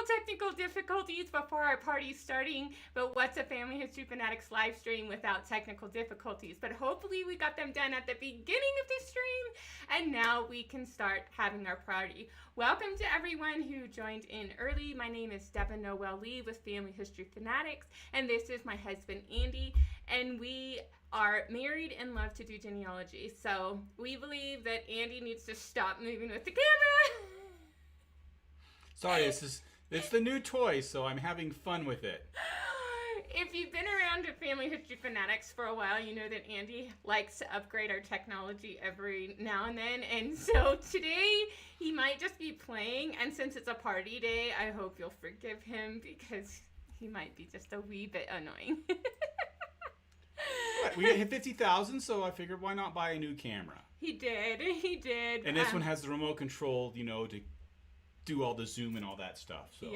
little technical difficulties before our party starting, but what's a Family History Fanatics live stream without technical difficulties? But hopefully we got them done at the beginning of the stream, and now we can start having our party. Welcome to everyone who joined in early. My name is Devin Noel Lee with Family History Fanatics, and this is my husband Andy, and we are married and love to do genealogy. So we believe that Andy needs to stop moving with the camera. Sorry, it's the new toy, so I'm having fun with it. If you've been around at Family History Fanatics for a while, you know that Andy likes to upgrade our technology every now and then. And so today he might just be playing. And since it's a party day, I hope you'll forgive him because he might be just a wee bit annoying. We hit 50,000, so I figured why not buy a new camera? He did. And this one has the remote control, to do all the zoom and all that stuff. So.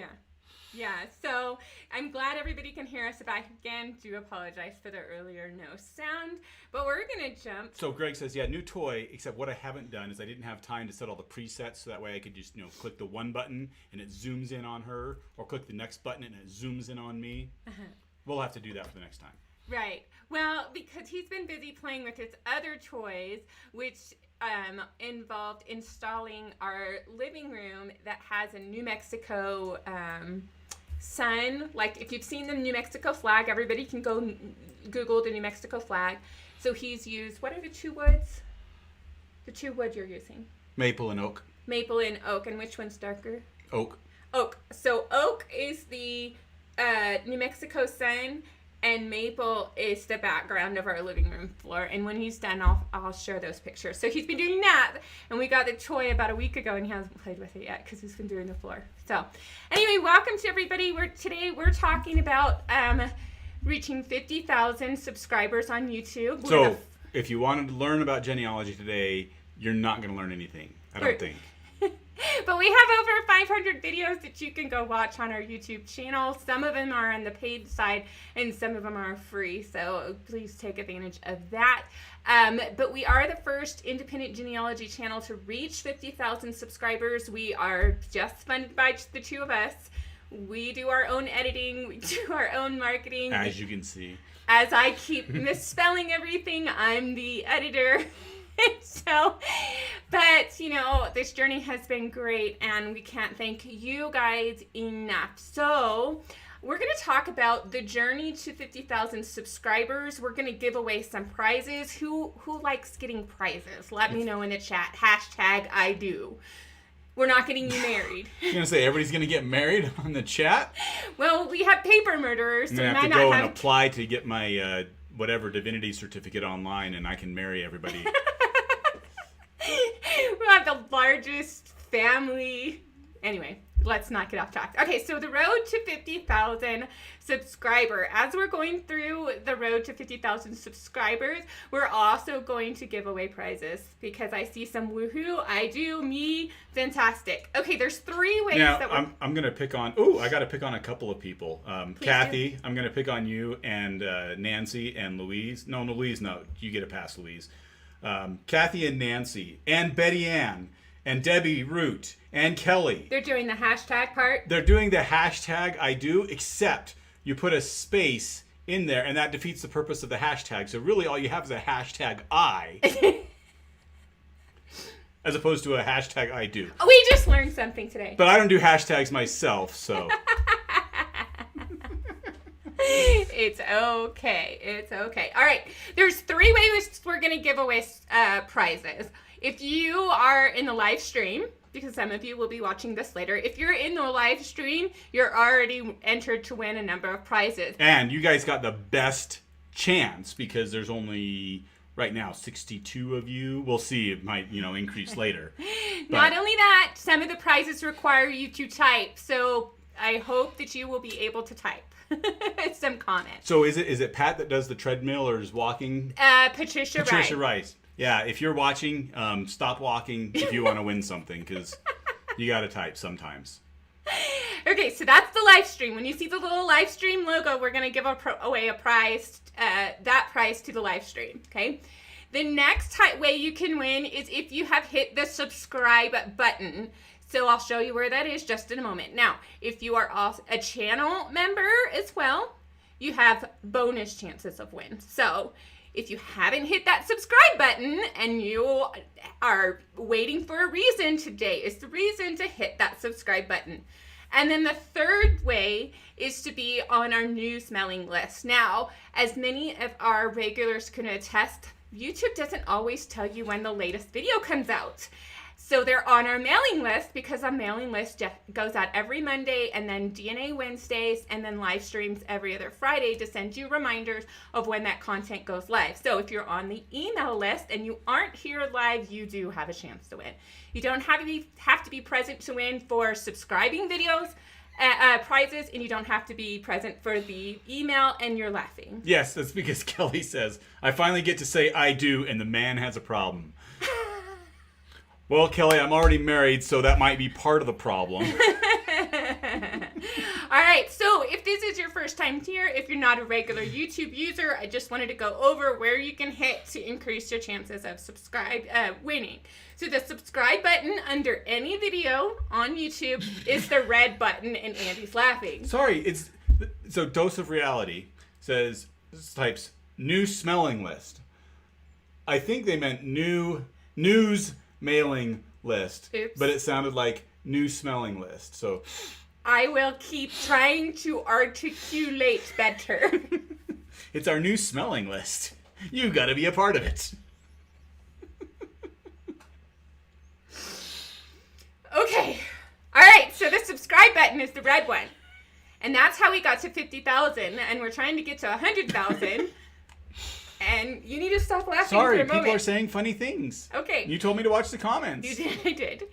Yeah, so I'm glad everybody can hear us back again. Do apologize for the earlier no sound, but we're going to jump. So Greg says, yeah, new toy, except what I haven't done is I didn't have time to set all the presets, so that way I could just, click the one button and it zooms in on her, or click the next button and it zooms in on me. We'll have to do that for the next time. Right. Well, because he's been busy playing with his other toys, which involved installing our living room that has a New Mexico sun. Like, if you've seen the New Mexico flag, everybody can go Google the New Mexico flag. So he's used, what are the two woods? The two wood you're using? Maple and oak. Maple and oak. And which one's darker? Oak. Oak. So oak is the New Mexico sun, and maple is the background of our living room floor. And when he's done, I'll share those pictures. So he's been doing that, and we got the toy about a week ago, and he hasn't played with it yet because he's been doing the floor. So anyway, welcome to everybody. Today we're talking about reaching 50,000 subscribers on YouTube. So if you wanted to learn about genealogy today, you're not going to learn anything, I don't think. But we have over 500 videos that you can go watch on our YouTube channel. Some of them are on the paid side and some of them are free. So please take advantage of that. But we are the first independent genealogy channel to reach 50,000 subscribers. We are just funded by the two of us. We do our own editing. We do our own marketing. As you can see. As I keep misspelling everything, I'm the editor. So, but this journey has been great and we can't thank you guys enough. So we're going to talk about the journey to 50,000 subscribers. We're going to give away some prizes. Who likes getting prizes? Let me know in the chat. #I do. We're not getting you married. You're going to say everybody's going to get married on the chat? Well, we have paper murderers. I'm going to have to go and apply to get my whatever divinity certificate online and I can marry everybody. We have the largest family. Anyway, let's not get off track. Okay, so the road to 50,000 subscriber. As we're going through the road to 50,000 subscribers, we're also going to give away prizes because I see some woohoo. I do. Me. Fantastic. Okay, there's three ways that I'm going to pick on... I got to pick on a couple of people. Kathy, I'm going to pick on you and Nancy and Louise. No, Louise, no. You get a pass, Louise. Kathy and Nancy and Betty Ann and Debbie Root and Kelly. They're doing the hashtag part? They're doing the #I do, except you put a space in there and that defeats the purpose of the hashtag. So really all you have is a #I as opposed to a #I do. We just learned something today. But I don't do hashtags myself, so... It's okay. It's okay. All right. There's three ways we're going to give away prizes. If you are in the live stream, because some of you will be watching this later, if you're in the live stream, you're already entered to win a number of prizes. And you guys got the best chance because there's only... right now, 62 of you. We'll see. It might, increase later. Not only that, some of the prizes require you to type. So I hope that you will be able to type some comments. So is it Pat that does the treadmill or is walking? Patricia Rice. Yeah, if you're watching, stop walking if you want to win something because you got to type sometimes. Okay, so that's the live stream. When you see the little live stream logo, we're going to give away a prize, that prize to the live stream, okay? The next way you can win is if you have hit the subscribe button. So I'll show you where that is just in a moment. Now, if you are also a channel member as well, you have bonus chances of win. So if you haven't hit that subscribe button and you are waiting for a reason, today is the reason to hit that subscribe button. And then the third way is to be on our news mailing list. Now, as many of our regulars can attest, YouTube doesn't always tell you when the latest video comes out. So they're on our mailing list because our mailing list goes out every Monday, and then DNA Wednesdays, and then live streams every other Friday to send you reminders of when that content goes live. So if you're on the email list and you aren't here live, you do have a chance to win. You don't have to be present to win for subscribing videos, prizes, and you don't have to be present for the email, and you're laughing. Yes, that's because Kelly says, I finally get to say I do, and the man has a problem. Well, Kelly, I'm already married, so that might be part of the problem. All right, so if this is your first time here, if you're not a regular YouTube user, I just wanted to go over where you can hit to increase your chances of winning. So the subscribe button under any video on YouTube is the red button, and Andy's laughing. Sorry, so Dose of Reality types new smelling list. I think they meant new news mailing list. Oops. But it sounded like new smelling list. So I will keep trying to articulate better. It's our new smelling list. You got to be a part of it. Okay. All right, so the subscribe button is the red one. And that's how we got to 50,000, and we're trying to get to 100,000. And you need to stop laughing for a moment. Sorry, people are saying funny things. Okay. You told me to watch the comments. You did, I did.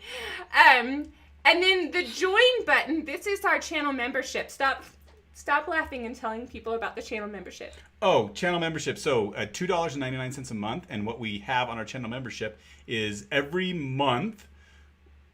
And then the join button, this is our channel membership. Stop laughing and telling people about the channel membership. Oh, channel membership. So $2.99 a month. And what we have on our channel membership is every month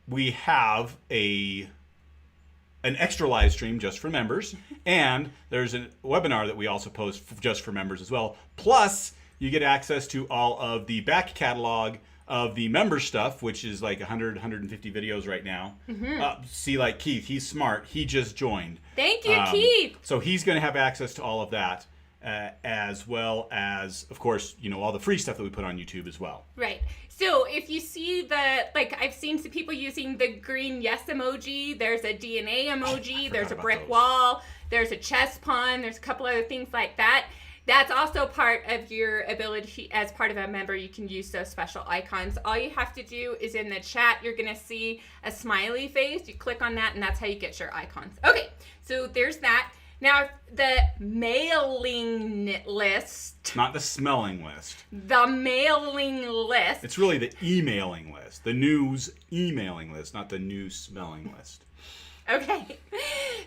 we have an extra live stream just for members, and there's a webinar that we also post just for members as well. Plus, you get access to all of the back catalog of the member stuff, which is like 150 videos right now. Mm-hmm. See, like Keith, he's smart. He just joined. Thank you, Keith. So he's going to have access to all of that, as well as, of course, all the free stuff that we put on YouTube as well. Right. So if you see I've seen some people using the green yes emoji, there's a DNA emoji, there's a brick wall, there's a chess pawn, there's a couple other things like that. That's also part of your ability. As part of a member, you can use those special icons. All you have to do is in the chat, you're going to see a smiley face. You click on that, and that's how you get your icons. Okay, so there's that. Now, the mailing list. Not the smelling list. The mailing list. It's really the emailing list. The news emailing list, not the news smelling list. Okay.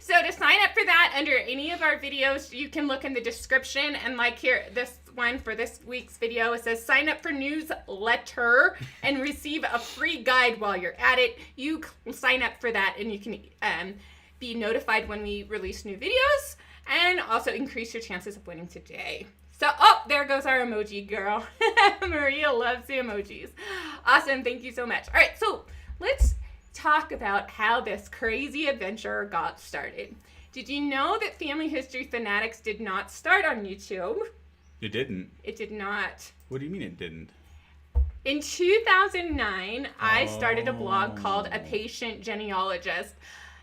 So to sign up for that under any of our videos, you can look in the description. And like here, this one for this week's video, it says sign up for newsletter and receive a free guide while you're at it. You sign up for that and you can be notified when we release new videos, and also increase your chances of winning today. So, there goes our emoji girl. Maria loves the emojis. Awesome, thank you so much. All right, so let's talk about how this crazy adventure got started. Did you know that Family History Fanatics did not start on YouTube? It didn't. It did not. What do you mean it didn't? In 2009, I started a blog called A Patient Genealogist.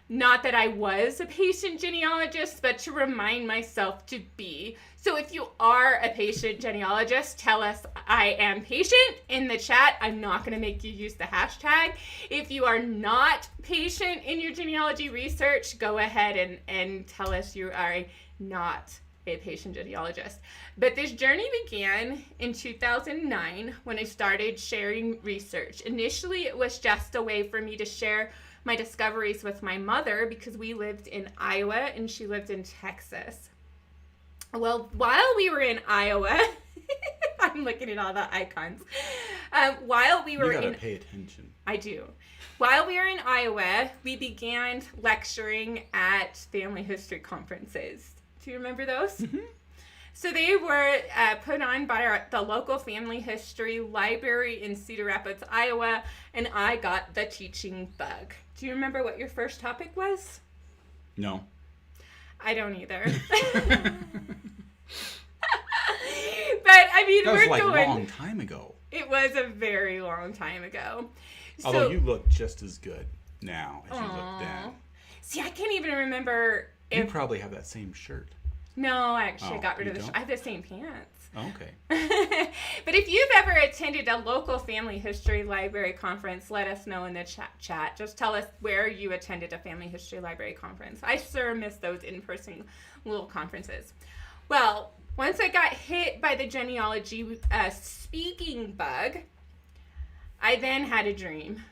Not that I was a patient genealogist, but to remind myself to be. So if you are a patient genealogist, tell us I am patient in the chat. I'm not going to make you use the hashtag. If you are not patient in your genealogy research, go ahead and tell us you are not a patient genealogist. But this journey began in 2009 when I started sharing research. Initially, it was just a way for me to share my discoveries with my mother because we lived in Iowa and she lived in Texas. Well, while we were in Iowa, I'm looking at all the icons. While we were you gotta pay attention. I do. While we were in Iowa, we began lecturing at family history conferences. Do you remember those? Mm-hmm. So they were put on by the local family history library in Cedar Rapids, Iowa, and I got the teaching bug. Do you remember what your first topic was? No. I don't either. But I mean, that was we're like going. a long time ago. It was a very long time ago. Although you look just as good now as you looked then. See, I can't even remember. You probably have that same shirt. No, actually, I got rid of don't? I have the same pants. Oh, okay. But if you've ever attended a local family history library conference, let us know in the chat. Just tell us where you attended a family history library conference. I sure miss those in-person little conferences. Well, once I got hit by the genealogy speaking bug, I then had a dream.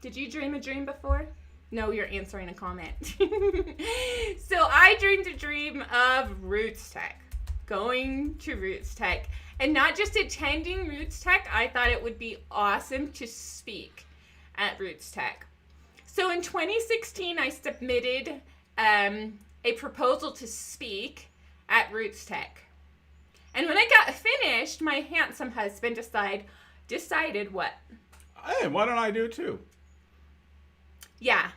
Did you dream a dream before? No, you're answering a comment. So I dreamed a dream of Roots Tech, going to Roots Tech, and not just attending Roots Tech. I thought it would be awesome to speak at Roots Tech. So in 2016, I submitted a proposal to speak at Roots Tech. And when I got finished, my handsome husband decided what? Hey, why don't I do it too? Yeah.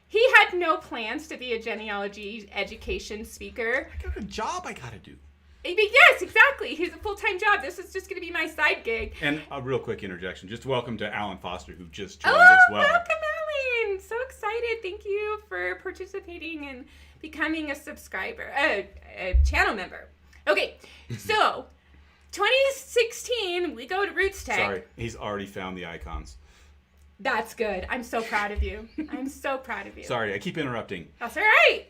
He had no plans to be a genealogy education speaker. I got a job I gotta do. Yes, exactly. He's a full-time job. This is just going to be my side gig. And a real quick interjection. Just welcome to Alan Foster, who just joined as well. Welcome, Alan. So excited. Thank you for participating and becoming a subscriber, a channel member. Okay, so 2016, we go to Roots Tech. Sorry, he's already found the icons. That's good. I'm so proud of you. I'm so proud of you. Sorry, I keep interrupting. That's all right.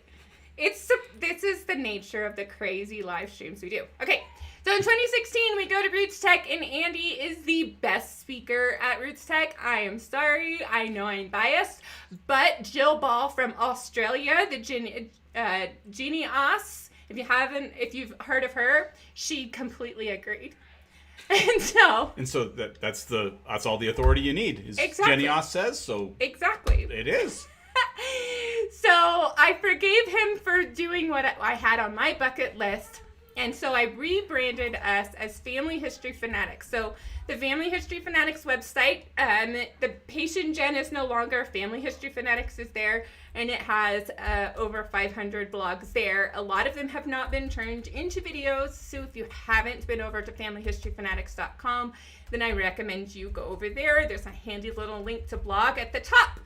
This is the nature of the crazy live streams we do. Okay, so in 2016, we go to Roots Tech, and Andy is the best speaker at Roots Tech. I am sorry. I know I'm biased, but Jill Ball from Australia, the Genealogy, if you've heard of her, she completely agreed. And so that's all the authority you need. Is exactly. Genealogy says so. Exactly. It is. So I forgave him for doing what I had on my bucket list. And so I rebranded us as Family History Fanatics. So the Family History Fanatics website, the Patient Gen is no longer. Family History Fanatics is there. And it has over 500 blogs there. A lot of them have not been turned into videos. So if you haven't been over to familyhistoryfanatics.com, then I recommend you go over there. There's a handy little link to blog at the top.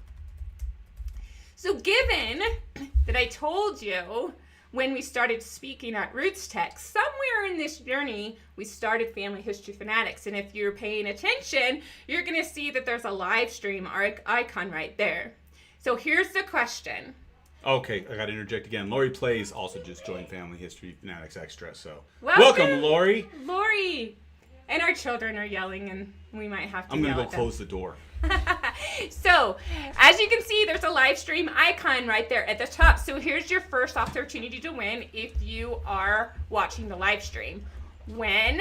So given that I told you when we started speaking at Roots Tech, somewhere in this journey, we started Family History Fanatics. And if you're paying attention, you're going to see that there's a live stream icon right there. So here's the question. Okay, I got to interject again. Lori Plays also just joined Family History Fanatics Extra. So welcome, Lori. Lori. And our children are yelling, and we might have to I'm going to yell go close the door. So, as you can see, there's a live stream icon right there at the top. So here's your first opportunity to win if you are watching the live stream. When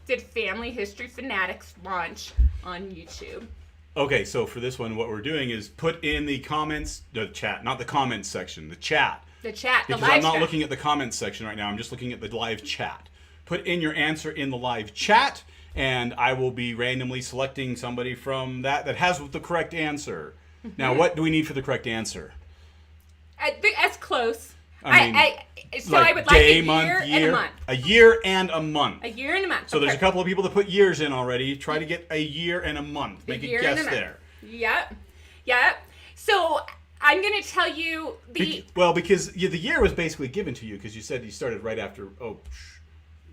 did Family History Fanatics launch on YouTube? Okay, so for this one, what we're doing is put in the comments, the chat, not the comments section, the chat. The chat, the live Because I'm not chat. looking at the comments section right now. I'm just looking at the live chat. Put in your answer in the live chat, and I will be randomly selecting somebody from that has the correct answer. Mm-hmm. Now, what do we need for the correct answer? As close. I would like day, a month, year and a month. A year and a month. A year and a month. So there's a couple of people that put years in already. Try to get a year and a month. Make a guess there. Yep. So I'm going to tell you because the year was basically given to you because you said you started right after.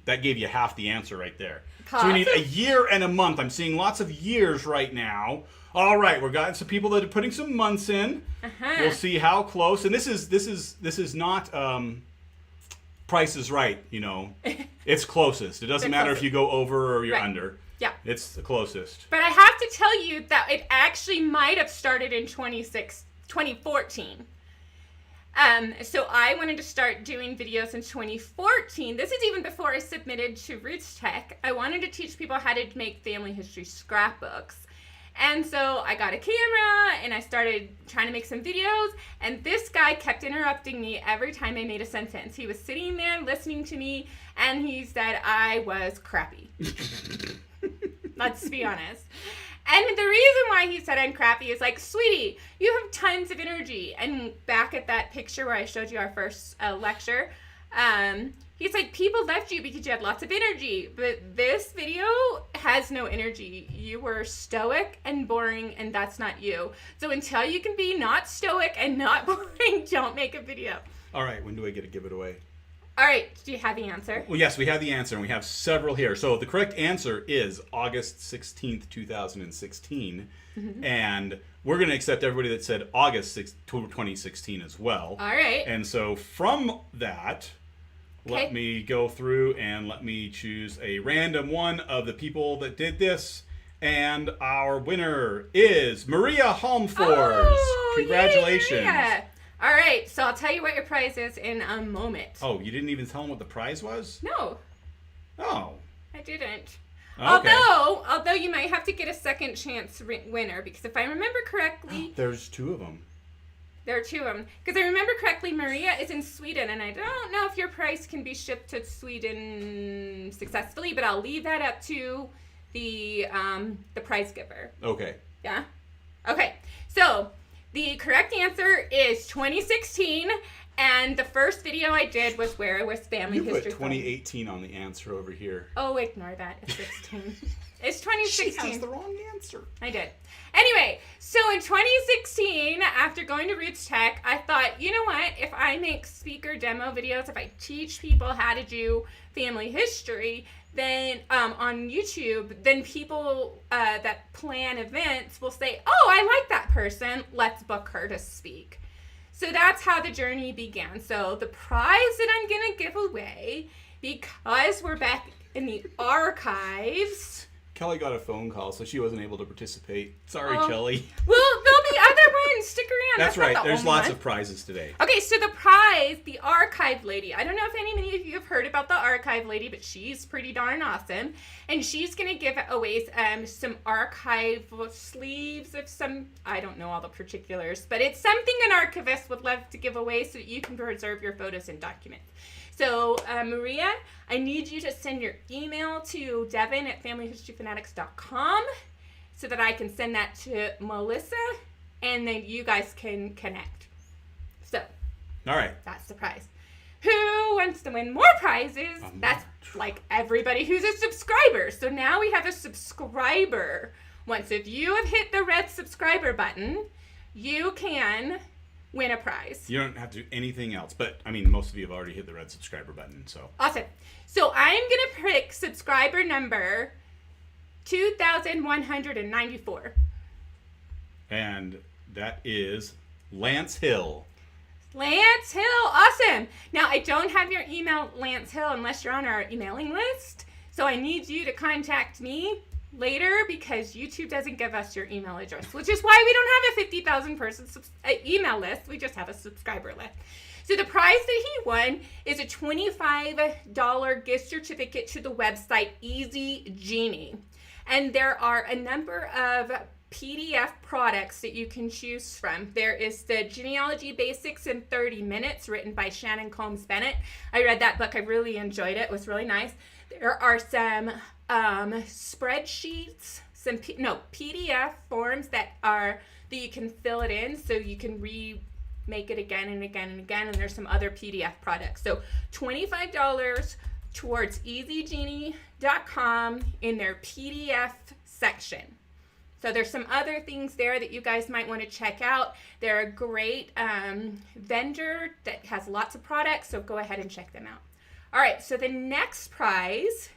That gave you half the answer right there. So we need a year and a month. I'm seeing lots of years right now. All right, we've got some people that are putting some months in. We'll see how close. And this is not Price is Right. It's closest. It doesn't matter if you go over or you're under. Yeah, it's the closest. But I have to tell you that it actually might have started in 2014. So I wanted to start doing videos in 2014. This is even before I submitted to Roots Tech. I wanted to teach people how to make family history scrapbooks. And so I got a camera and I started trying to make some videos. And this guy guy kept interrupting me every time I made a sentence. He was sitting there listening to me, and he said I was crappy. Let's be honest. And the reason why he said I'm crappy is like, sweetie, you have tons of energy. And back at that picture where I showed you our first lecture, he's like, people left you because you had lots of energy. But this video has no energy. You were stoic and boring, and that's not you. So until you can be not stoic and not boring, don't make a video. All right, when do I get to give it away? All right, do you have the answer? Well, yes, we have the answer, and we have several here. So the correct answer is August 16th, 2016. Mm-hmm. And we're going to accept everybody that said August 2016 as well. All right. And so from that, okay, let me go through and let me choose a random one of the people that did this. And our winner is Maria Holmfors. Oh, congratulations. Yay, Maria. All right, so I'll tell you what your prize is in a moment. Oh, you didn't even tell them what the prize was? No. Oh. I didn't. Okay. Although you might have to get a second chance winner, because if I remember correctly... There's two of them. There are two of them. Because I remember correctly, Maria is in Sweden, and I don't know if your prize can be shipped to Sweden successfully, but I'll leave that up to the prize giver. Okay. Yeah? Okay, so... the correct answer is 2016, and the first video I did was where it was family history. You put 2018 on the answer over here. Oh, ignore that. It's 16. It's 2016. She has the wrong answer. I did. Anyway, so in 2016, after going to Roots Tech, I thought, you know what? If I make speaker demo videos, if I teach people how to do family history, then on YouTube, then people that plan events will say, oh, I like that person. Let's book her to speak. So that's how the journey began. So the prize that I'm going to give away, because we're back in the archives... Kelly got a phone call, so she wasn't able to participate. Sorry, Kelly. Well, there'll be other ones. Stick around. That's right. There's lots of of prizes today. Okay, so the prize, the archive lady. I don't know if any of you have heard about the archive lady, but she's pretty darn awesome. And she's going to give away some archive sleeves of some, I don't know all the particulars, but it's something an archivist would love to give away so that you can preserve your photos and documents. So, Maria, I need you to send your email to devin@familyhistoryfanatics.com so that I can send that to Melissa, and then you guys can connect. So, all right, that's the prize. Who wants to win more prizes? That's like everybody who's a subscriber. So now we have a subscriber. Once if you have hit the red subscriber button, you can win a prize. You don't have to do anything else, but I mean, most of you have already hit the red subscriber button, so. Awesome. So I'm going to pick subscriber number 2,194. And that is Lance Hill. Lance Hill, awesome. Now, I don't have your email, Lance Hill, unless you're on our emailing list. So I need you to contact me later because YouTube doesn't give us your email address, which is why we don't have a 50,000 person email list. We just have a subscriber list. So the prize that he won is a $25 gift certificate to the website Easy Genie. And there are a number of PDF products that you can choose from. There is the Genealogy Basics in 30 Minutes, written by Shannon Combs Bennett. I read that book. I really enjoyed it. It was really nice. There are some spreadsheets, some PDF forms that you can fill it in, so you can remake it again and again and again. And there's some other PDF products. So $25 towards easygenie.com in their PDF section. So there's some other things there that you guys might want to check out. They're a great vendor that has lots of products, so go ahead and check them out. All right, so the next prize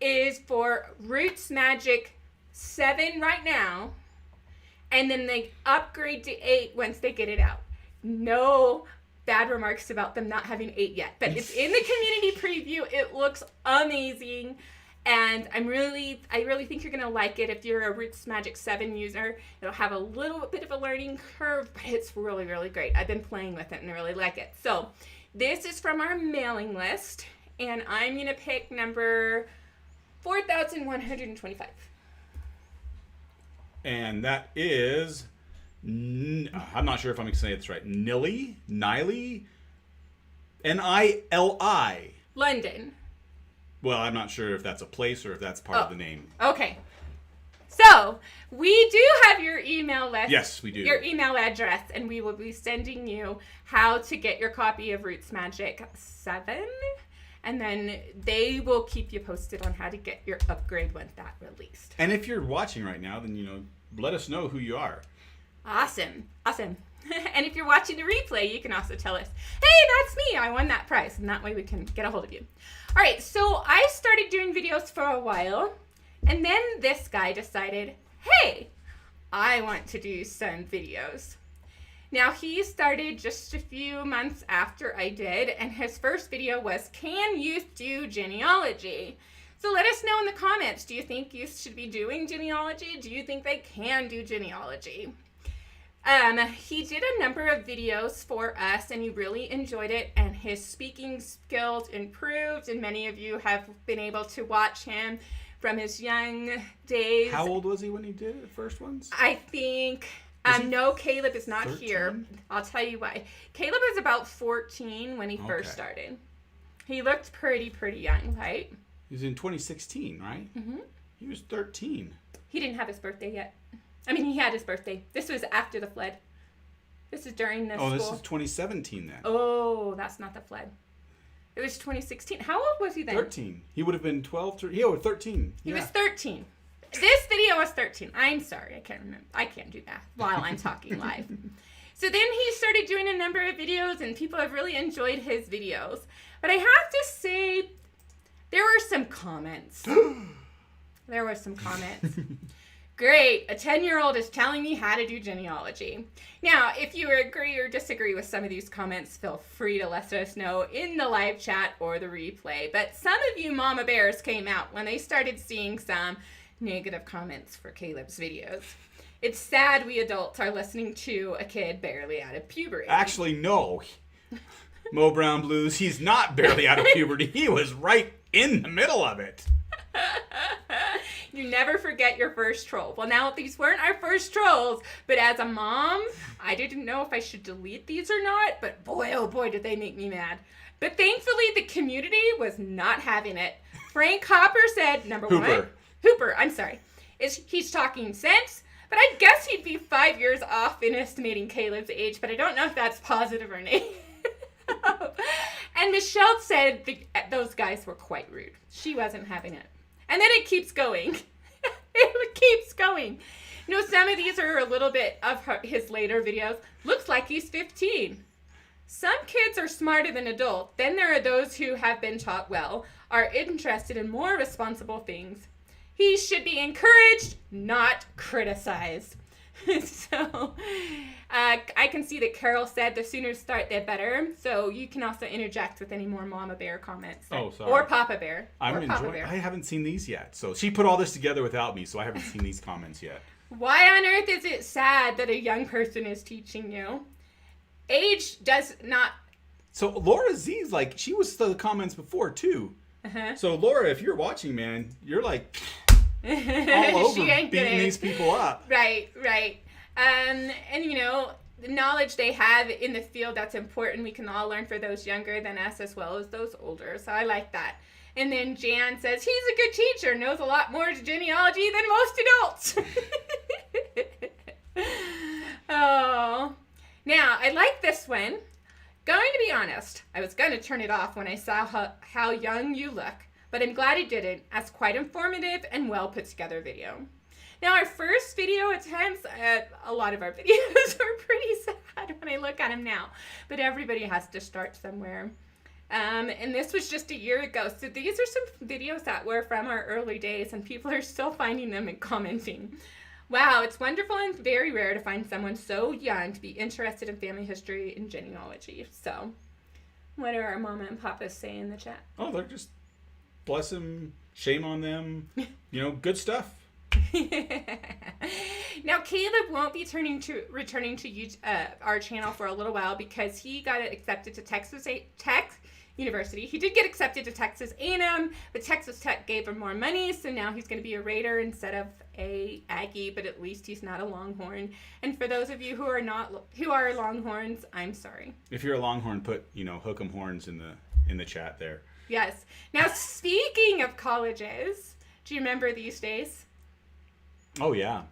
is for Roots Magic 7 right now, and then they upgrade to 8 once they get it out. No bad remarks about them not having 8 yet, but it's in the community preview. It looks amazing. And I really think you're going to like it if you're a Roots Magic 7 user. It'll have a little bit of a learning curve, but it's really, really great. I've been playing with it and I really like it. So this is from our mailing list, and I'm going to pick number 4,125. And that is I'm not sure if I'm saying this right. Nili? Nili? London. Well, I'm not sure if that's a place or if that's part of the name. Okay. So, we do have your email list. Yes, we do. Your email address, and we will be sending you how to get your copy of Roots Magic 7. And then they will keep you posted on how to get your upgrade when that released. And if you're watching right now, then, let us know who you are. Awesome. And if you're watching the replay, you can also tell us, hey, that's me. I won that prize. And that way we can get a hold of you. All right. So I started doing videos for a while. And then this guy decided, hey, I want to do some videos. Now, he started just a few months after I did, and his first video was, can youth do genealogy? So let us know in the comments, do you think youth should be doing genealogy? Do you think they can do genealogy? He did a number of videos for us, and he really enjoyed it, and his speaking skills improved, and many of you have been able to watch him from his young days. How old was he when he did the first ones? I think... no, Caleb is not 13? here. I'll tell you why. Caleb was about 14 when he first started. He looked pretty young, right? He was in 2016, right? Mm-hmm. He was 13. He didn't have his birthday yet. I mean, he had his birthday. This was after the flood. This is during the school. This is 2017 then. Oh, that's not the flood. It was 2016. How old was he then? 13. He would have been 12. Yeah, 13. He was 13. This video was 13. I'm sorry, I can't remember. I can't do that while I'm talking live. So then he started doing a number of videos, and people have really enjoyed his videos. But I have to say, there were some comments. Great, a 10-year-old is telling me how to do genealogy. Now, if you agree or disagree with some of these comments, feel free to let us know in the live chat or the replay. But some of you mama bears came out when they started seeing some negative comments for Caleb's videos. It's sad we adults are listening to a kid barely out of puberty. Actually, no. Mo Brown Blues, he's not barely out of puberty. He was right in the middle of it. You never forget your first troll. Well, now these weren't our first trolls, but as a mom, I didn't know if I should delete these or not, but boy, oh boy, did they make me mad. But thankfully, the community was not having it. Frank Hopper said, Hooper, I'm sorry. He's talking sense, but I guess he'd be 5 years off in estimating Caleb's age, but I don't know if that's positive or negative. And Michelle said those guys were quite rude. She wasn't having it. And then it keeps going. It keeps going. Some of these are a little bit of his later videos. Looks like he's 15. Some kids are smarter than adults. Then there are those who have been taught well, are interested in more responsible things. He should be encouraged, not criticized. So, I can see that Carol said the sooner start, the better. So you can also interject with any more Mama Bear comments. Oh, sorry. Or Papa Bear. I haven't seen these yet. So she put all this together without me, so I haven't seen these comments yet. Why on earth is it sad that a young person is teaching you? Age does not... So Laura Z's she was the comments before too. Uh-huh. So Laura, if you're watching, man, you're like... all over beating these people up. Right. And the knowledge they have in the field, that's important. We can all learn for those younger than us as well as those older. So I like that. And then Jan says, he's a good teacher, knows a lot more genealogy than most adults. Oh. Now, I like this one. Going to be honest, I was going to turn it off when I saw how young you look. But I'm glad I didn't, as quite informative and well put together video. Now our first video attempts, a lot of our videos are pretty sad when I look at them now, but everybody has to start somewhere. And this was just a year ago, so these are some videos that were from our early days, and people are still finding them and commenting. Wow, it's wonderful and very rare to find someone so young to be interested in family history and genealogy. So, what are our mama and papas saying in the chat? Oh, they're just... bless them, shame on them, good stuff. Now, Caleb won't be returning to our channel for a little while because he got accepted to Texas University. He did get accepted to Texas A&M, but Texas Tech gave him more money, so now he's going to be a Raider instead of a Aggie, but at least he's not a Longhorn. And for those of you who are Longhorns, I'm sorry. If you're a Longhorn, put, hook 'em horns in the chat there. Yes. Now, speaking of colleges, do you remember these days? Oh, yeah.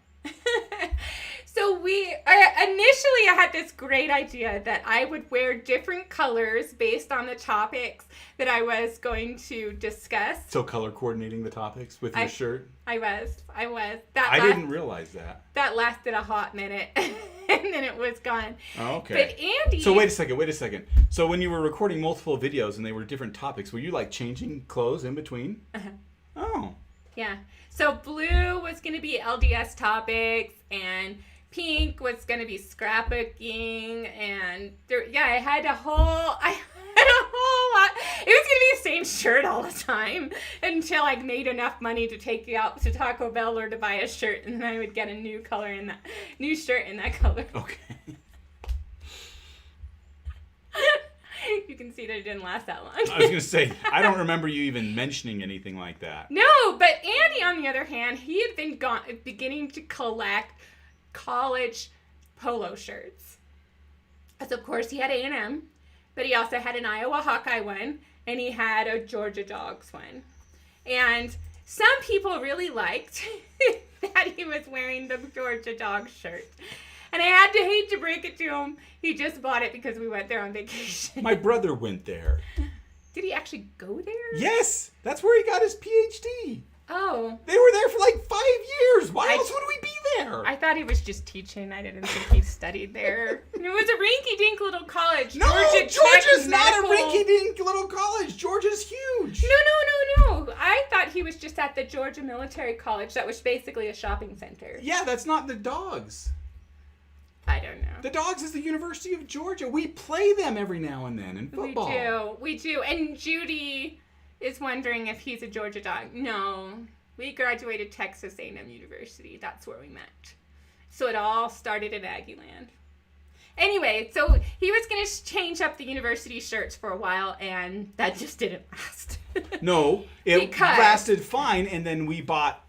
So initially I had this great idea that I would wear different colors based on the topics that I was going to discuss. So color coordinating the topics with your shirt? I was. I didn't realize that. That lasted a hot minute, and then it was gone. Oh, okay. But Andy... So wait a second. So when you were recording multiple videos and they were different topics, were you like changing clothes in between? Uh-huh. Oh. Yeah. So blue was going to be LDS topics, and pink was going to be scrapbooking, and I had a whole lot. It was going to be the same shirt all the time until I made enough money to take you out to Taco Bell or to buy a shirt, and then I would get a new shirt in that color. Okay. You can see that it didn't last that long. I was going to say, I don't remember you even mentioning anything like that. No, but Andy, on the other hand, he had been beginning to collect college polo shirts. So, of course, he had A&M, but he also had an Iowa Hawkeye one, and he had a Georgia Dogs one. And some people really liked that he was wearing the Georgia Dogs shirt. And I hate to break it to him, he just bought it because we went there on vacation. My brother went there. Did he actually go there? Yes, that's where he got his PhD. Oh. They were there for like 5 years. Why else would we be there? I thought he was just teaching. I didn't think he studied there. It was a rinky-dink little college. No, Georgia's not a rinky-dink little college. Georgia's huge. No. I thought he was just at the Georgia Military College. That was basically a shopping center. Yeah, that's not the Dogs. I don't know. The Dogs is the University of Georgia. We play them every now and then in football. We do. And Judy is wondering if he's a Georgia Dog. No. We graduated Texas A&M University. That's where we met. So it all started in Aggieland. Anyway, so he was going to change up the university shirts for a while, and that just didn't last. No, it lasted fine, and then we bought,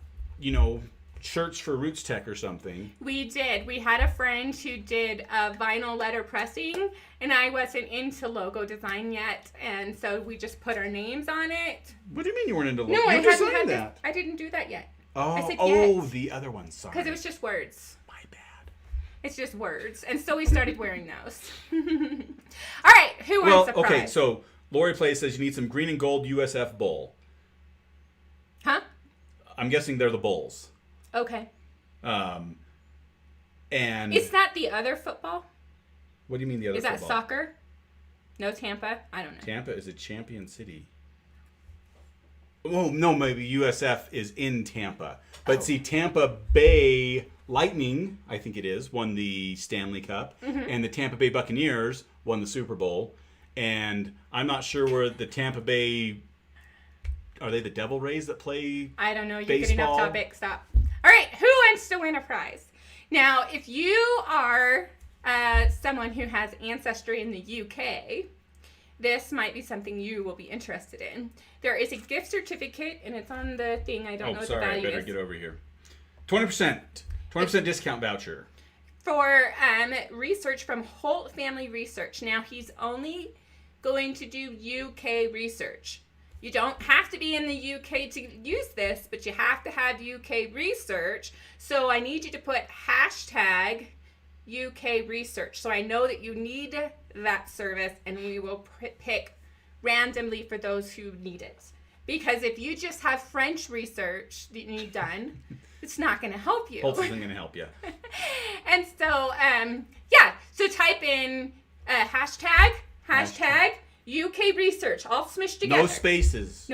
shirts for Roots Tech or something. We did. We had a friend who did vinyl letter pressing, and I wasn't into logo design yet, and so we just put our names on it. What do you mean you weren't into logo? No, I I didn't do that yet. Oh, I said yes. The other one, sorry. Because it was just words. My bad. It's just words, and so we started wearing those. All right, who wants a prize? Okay, so Lori Play says you need some green and gold USF bowl. Huh? I'm guessing they're the bowls. Okay. And is that the other football? What do you mean the other football? Is that soccer? No, Tampa? I don't know. Tampa is a champion city. Oh, no, maybe USF is in Tampa. But see, Tampa Bay Lightning, I think it is, won the Stanley Cup. Mm-hmm. And the Tampa Bay Buccaneers won the Super Bowl. And I'm not sure where the Tampa Bay... Are they the Devil Rays that play I don't know. You're baseball? getting off topic. Stop. All right. Who wants to win a prize? Now, if you are someone who has ancestry in the UK, this might be something you will be interested in. There is a gift certificate, and it's on the thing. I don't know what the value is. I better get over here. 20% discount voucher. For research from Holt Family Research. Now, he's only going to do UK research. You don't have to be in the UK to use this, but you have to have UK research. So I need you to put hashtag UK research. So I know that you need that service, and we will pick randomly for those who need it. Because if you just have French research that you need done, it's not going to help you. Holt isn't going to help you. And so, so type in hashtag UK research, all smushed together. No spaces.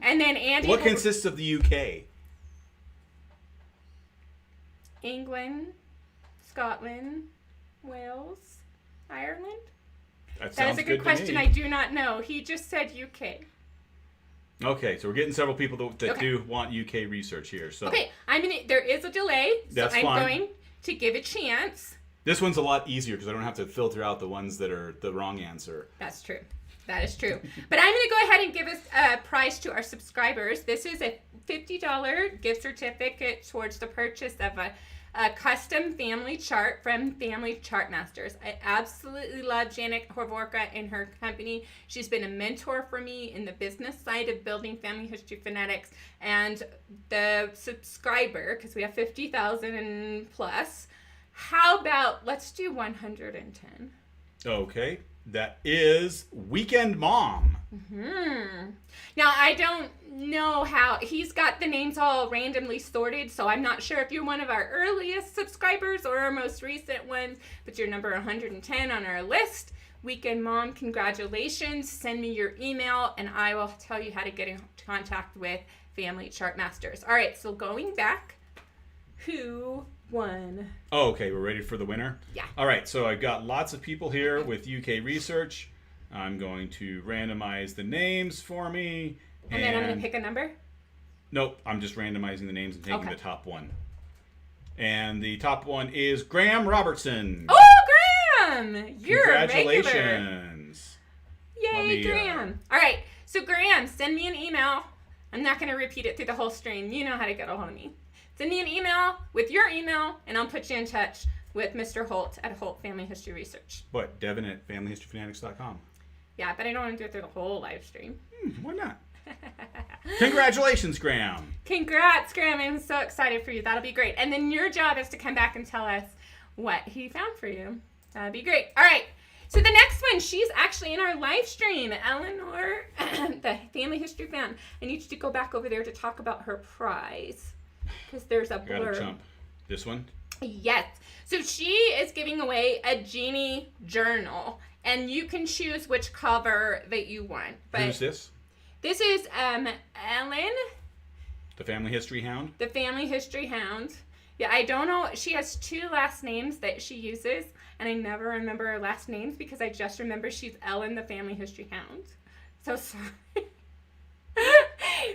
And then Andy... What consists of the UK? England, Scotland, Wales, Ireland? That is a good question. I do not know. He just said UK. Okay, so we're getting several people that do want UK research here. So okay, there is a delay, so I'm fine. going to give a chance This one's a lot easier because I don't have to filter out the ones that are the wrong answer. That's true. That is true. But I'm going to go ahead and give us a prize to our subscribers. This is a $50 gift certificate towards the purchase of a custom family chart from Family Chart Masters. I absolutely love Janet Horvorka and her company. She's been a mentor for me in the business side of building Family History Fanatics. And the subscriber, because we have 50,000 plus, how about let's do 110? Okay. That is Weekend Mom. Now, I don't know how. He's got the names all randomly sorted, so I'm not sure if you're one of our earliest subscribers or our most recent ones, but you're number 110 on our list. Weekend Mom, congratulations. Send me your email, and I will tell you how to get in contact with Family Chart Masters. All right, so going back, who won? Oh, okay. We're ready for the winner? Yeah. All right. So I've got lots of people here with UK research. I'm going to randomize the names for me. And then I'm going to pick a number? Nope. I'm just randomizing the names and taking Okay. the top one. And the top one is Graham Robertson. Oh, Graham! You're a regular. Congratulations. Yay, Graham. All right. So, Graham, send me an email. I'm not going to repeat it through the whole stream. You know how to get a hold of me. Send me an email with your email, and I'll put you in touch with Mr. Holt at Holt Family History Research. What? Devin at familyhistoryfanatics.com. Yeah, but I don't want to do it through the whole live stream. Why not? Congratulations, Graham. Congrats, Graham. I'm so excited for you. That'll be great. And then your job is to come back and tell us what he found for you. That'd be great. All right. So the next one, she's actually in our live stream. Eleanor, the Family History fan. I need you to go back over there to talk about her prize. Because there's a blurb. Gotta jump. This one? Yes. So she is giving away a Genie journal. And you can choose which cover that you want. But who's this? This is Ellen. The Family History Hound? The Family History Hound. Yeah, I don't know. She has 2 last names that she uses. And I never remember her last names because I just remember she's Ellen, the Family History Hound. So sorry.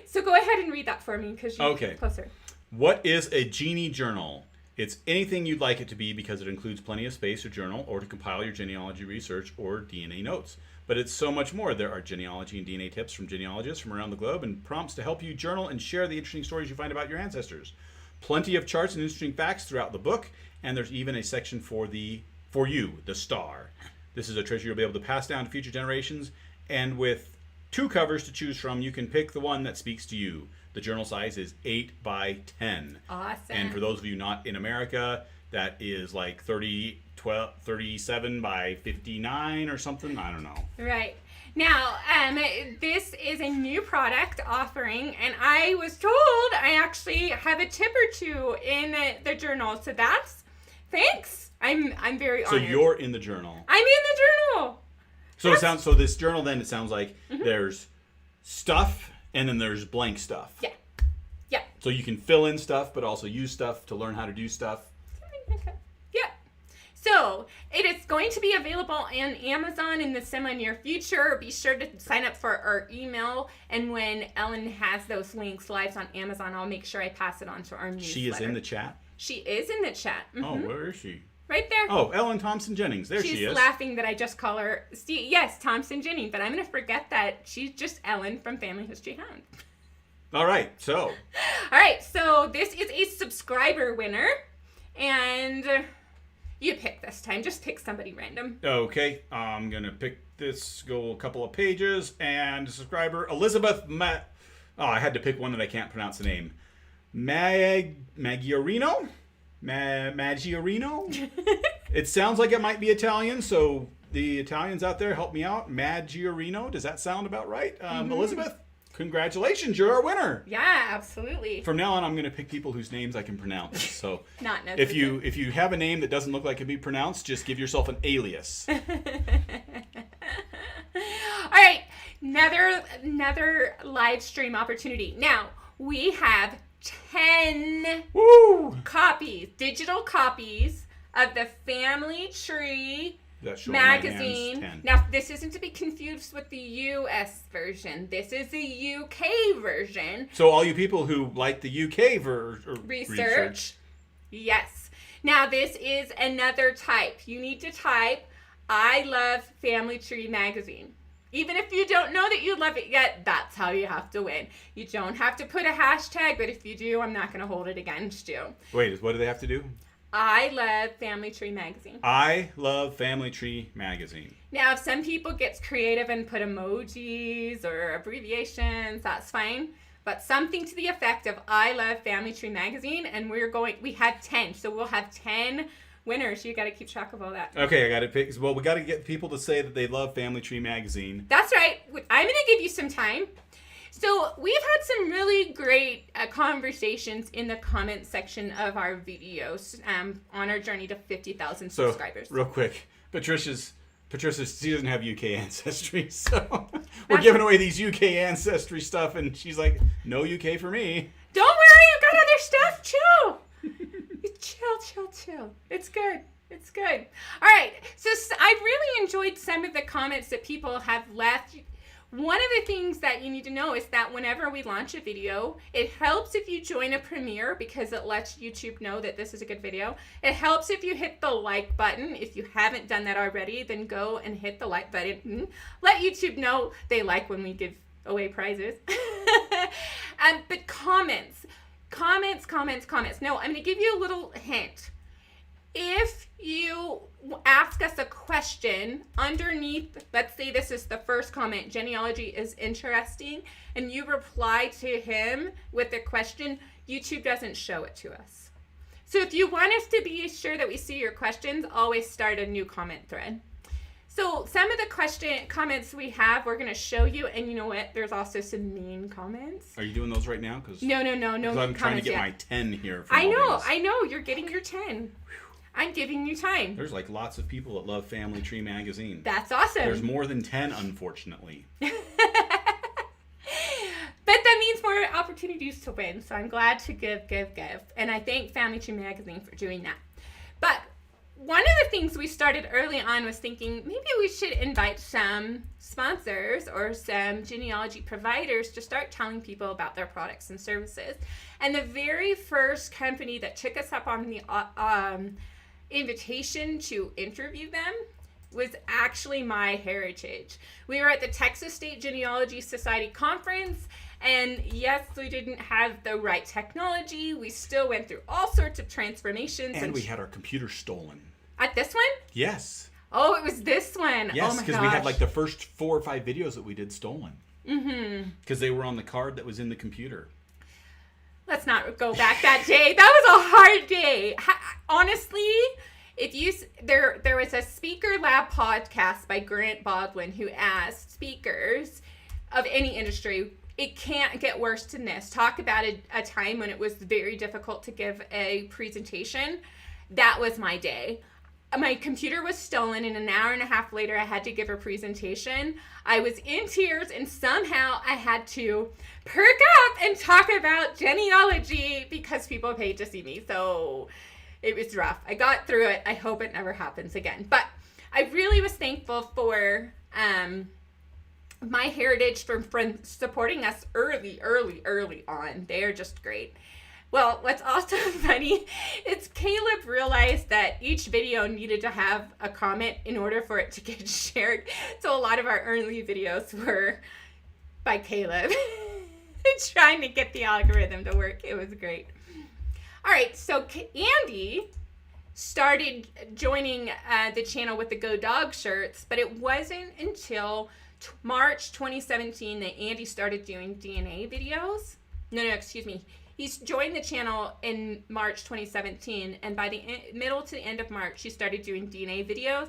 So go ahead and read that for me because you're closer. What is a Genie journal? It's anything you'd like it to be because it includes plenty of space to journal or to compile your genealogy research or DNA notes. But it's so much more. There are genealogy and DNA tips from genealogists from around the globe and prompts to help you journal and share the interesting stories you find about your ancestors. Plenty of charts and interesting facts throughout the book, and there's even a section for you, the star. This is a treasure you'll be able to pass down to future generations, and with 2 covers to choose from, you can pick the one that speaks to you. The journal size is 8 by 10. Awesome. And for those of you not in America, that is like 37 by 59 or something. I don't know. Right. Now, this is a new product offering, and I was told I actually have a tip or 2 in the journal. So thanks. I'm very honored. So you're in the journal. I'm in the journal. So this journal then, it sounds like there's stuff and then there's blank stuff. Yeah. Yeah. So you can fill in stuff, but also use stuff to learn how to do stuff. Yeah. So it is going to be available on Amazon in the semi-near future. Be sure to sign up for our email. And when Ellen has those links live on Amazon, I'll make sure I pass it on to our newsletter. She is in the chat? She is in the chat. Oh, where is she? Right there. Oh, Ellen Thompson Jennings. There she is. She's laughing that I just call her, yes, Thompson Jennings, but I'm going to forget that she's just Ellen from Family History Hound. All right, so this is a subscriber winner, and you pick this time. Just pick somebody random. Okay, I'm going to pick this, go a couple of pages, and subscriber Elizabeth I had to pick one that I can't pronounce the name. Maggiorino? Maggiorino? It sounds like it might be Italian, so the Italians out there, help me out. Maggiorino, does that sound about right? Elizabeth, congratulations, you're our winner. Yeah, absolutely. From now on, I'm going to pick people whose names I can pronounce. So not necessary. if you have a name that doesn't look like it can be pronounced, just give yourself an alias. All right, another live stream opportunity. Now, we have 10 copies, digital copies of the Family Tree magazine. Now, this isn't to be confused with the US version. This is the UK version. So all you people who like the UK research. Yes. Now, this is another type. You need to type, I love Family Tree Magazine. Even if you don't know that you love it yet, that's how you have to win. You don't have to put a hashtag, but if you do, I'm not going to hold it against you. Wait, what do they have to do? I love Family Tree Magazine. I love Family Tree Magazine. Now, if some people get creative and put emojis or abbreviations, that's fine. But something to the effect of I love Family Tree Magazine, and we had 10, so we'll have 10 winners. You got to keep track of all that. Okay, I got to pick. Well, we got to get people to say that they love Family Tree Magazine. That's right. I'm going to give you some time. So we've had some really great conversations in the comment section of our videos on our journey to 50,000 subscribers. So, real quick, Patricia, she doesn't have UK ancestry, so we're giving away these UK ancestry stuff, and she's like, no UK for me. Don't worry, you've got other stuff. Chill. Chill. It's good. All right. So I really enjoyed some of the comments that people have left. One of the things that you need to know is that whenever we launch a video, it helps if you join a premiere because it lets YouTube know that this is a good video. It helps if you hit the like button. If you haven't done that already, then go and hit the like button. Let YouTube know they like when we give away prizes. But comments. No, I'm going to give you a little hint. If you ask us a question underneath, let's say this is the first comment, Genealogy is interesting, and you reply to him with a question, YouTube doesn't show it to us. So if you want us to be sure that we see your questions, always start a new comment thread. So some of the comments we have, we're going to show you, and you know what? There's also some mean comments. Are you doing those right now? No I'm trying to get yet. my 10 here. I know. You're getting your 10. I'm giving you time. There's like lots of people that love Family Tree Magazine. That's awesome. There's more than 10, unfortunately. But that means more opportunities to win. So I'm glad to give. And I thank Family Tree Magazine for doing that. But one of the things we started early on was thinking maybe we should invite some sponsors or some genealogy providers to start telling people about their products and services. And the very first company that took us up on the invitation to interview them was actually MyHeritage. We were at the Texas State Genealogy Society conference, and yes, we didn't have the right technology. We still went through all sorts of transformations. And we had our computer stolen. At this one? Yes. Oh, it was this one. Yes, oh my because we had like the first 4 or 5 videos that we did stolen. Mm-hmm. Because they were on the card that was in the computer. Let's not go back that day. That was a hard day. Honestly, there was a Speaker Lab podcast by Grant Baldwin who asked speakers of any industry, it can't get worse than this. Talk about a time when it was very difficult to give a presentation. That was my day. My computer was stolen, and an hour and a half later, I had to give a presentation. I was in tears, and somehow I had to perk up and talk about genealogy because people paid to see me. So it was rough. I got through it. I hope it never happens again. But I really was thankful for MyHeritage for supporting us early on. They are just great. Well, what's also funny is Caleb realized that each video needed to have a comment in order for it to get shared. So a lot of our early videos were by Caleb trying to get the algorithm to work. It was great. All right, so Andy started joining the channel with the Go Dog shirts, but it wasn't until March 2017 that Andy started doing DNA videos. Excuse me. He's joined the channel in March 2017, and by the middle to the end of March, he started doing DNA videos.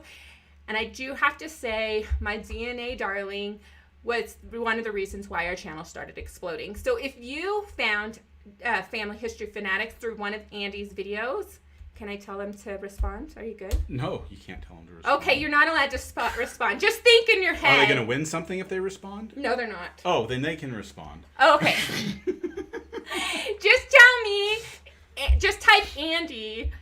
And I do have to say, my DNA darling was one of the reasons why our channel started exploding. So if you found Family History Fanatics through one of Andy's videos, can I tell them to respond? Are you good? No, you can't tell them to respond. Okay, you're not allowed to respond. Just think in your head. Are they going to win something if they respond? No, they're not. Oh, then they can respond. Oh, okay. Just tell me, just type Andy,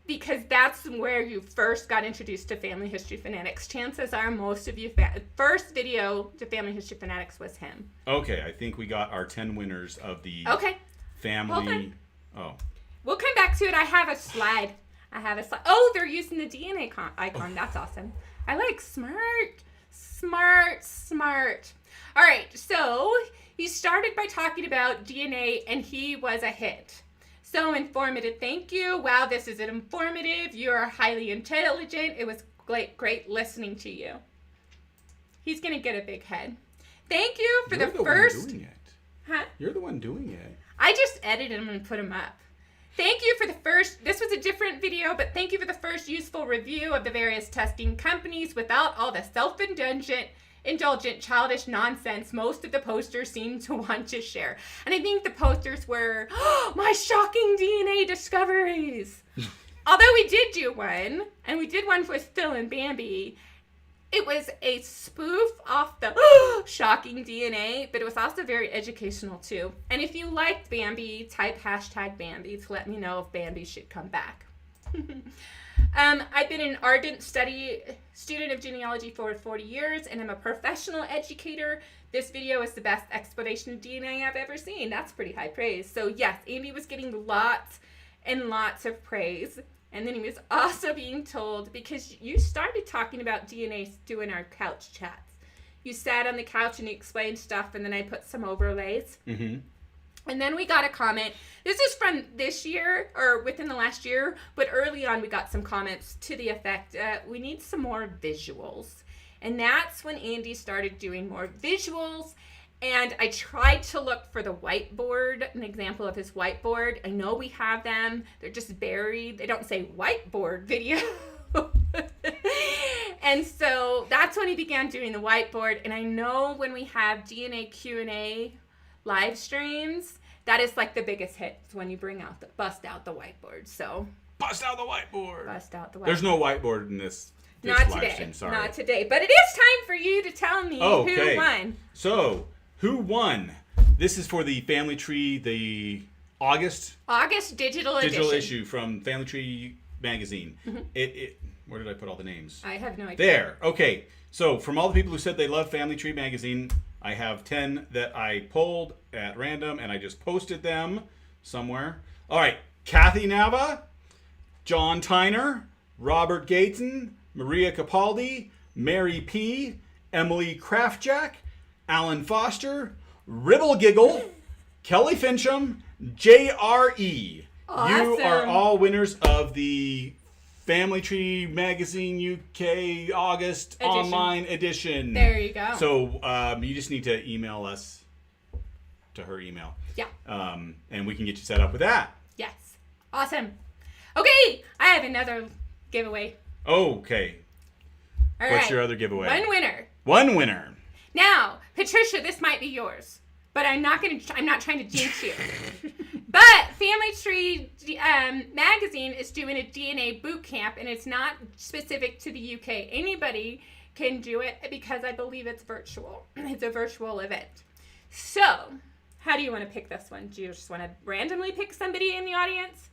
because that's where you first got introduced to Family History Fanatics. Chances are most of you, first video to Family History Fanatics was him. Okay, I think we got our 10 winners of the okay. family. Hold on. Oh. We'll come back to it. I have a slide. I have a slide. Oh, they're using the DNA icon. Oh. That's awesome. I like smart. All right, so he started by talking about DNA, and he was a hit. So informative. Thank you. Wow, this is informative. You are highly intelligent. It was great listening to you. He's going to get a big head. Thank you for the first... One doing it. Huh? You're the one doing it. I just edited them and put them up. Thank you for the first... This was a different video, but thank you for the first useful review of the various testing companies without all the self-indulgent, childish nonsense most of the posters seem to want to share. And I think the posters were, my shocking DNA discoveries. Although we did do one, and we did one with Phil and Bambi, it was a spoof off the shocking DNA, but it was also very educational too. And if you liked Bambi, type #Bambi to let me know if Bambi should come back. I've been an ardent student of genealogy for 40 years, and I'm a professional educator. This video is the best explanation of DNA I've ever seen. That's pretty high praise. So yes, Andy was getting lots and lots of praise. And then he was also being told, because you started talking about DNA doing our couch chats. You sat on the couch and you explained stuff, and then I put some overlays. Mm-hmm. And then we got a comment. This is from this year, or within the last year, but early on we got some comments to the effect, we need some more visuals. And that's when Andy started doing more visuals. And I tried to look for the whiteboard, an example of his whiteboard. I know we have them. They're just buried. They don't say whiteboard video. And so that's when he began doing the whiteboard. And I know when we have DNA Q&A live streams, that is like the biggest hit when you bust out the whiteboard. So bust out the whiteboard. There's no whiteboard in this not live today. Stream. Sorry. Not today. But it is time for you to tell me who won. So, who won? This is for the Family Tree, the August digital issue from Family Tree magazine. Mm-hmm. Where did I put all the names? I have no idea. There. Okay. So, from all the people who said they love Family Tree magazine, I have 10 that I pulled at random, and I just posted them somewhere. All right. Kathy Nava, John Tyner, Robert Gaten, Maria Capaldi, Mary P., Emily Kraftjack, Alan Foster, Ribble Giggle, Kelly Fincham, J.R.E. Awesome. You are all winners of the Family Tree Magazine UK August online edition. There you go. So you just need to email us to her email. Yeah. And we can get you set up with that. Yes. Awesome. Okay, I have another giveaway. Okay. All What's right. your other giveaway? One winner. One. Now, Patricia, this might be yours, but I'm not trying to jinx you. But Family Tree magazine is doing a DNA boot camp, and it's not specific to the UK. Anybody can do it because I believe it's virtual. It's a virtual event. So, how do you want to pick this one? Do you just want to randomly pick somebody in the audience?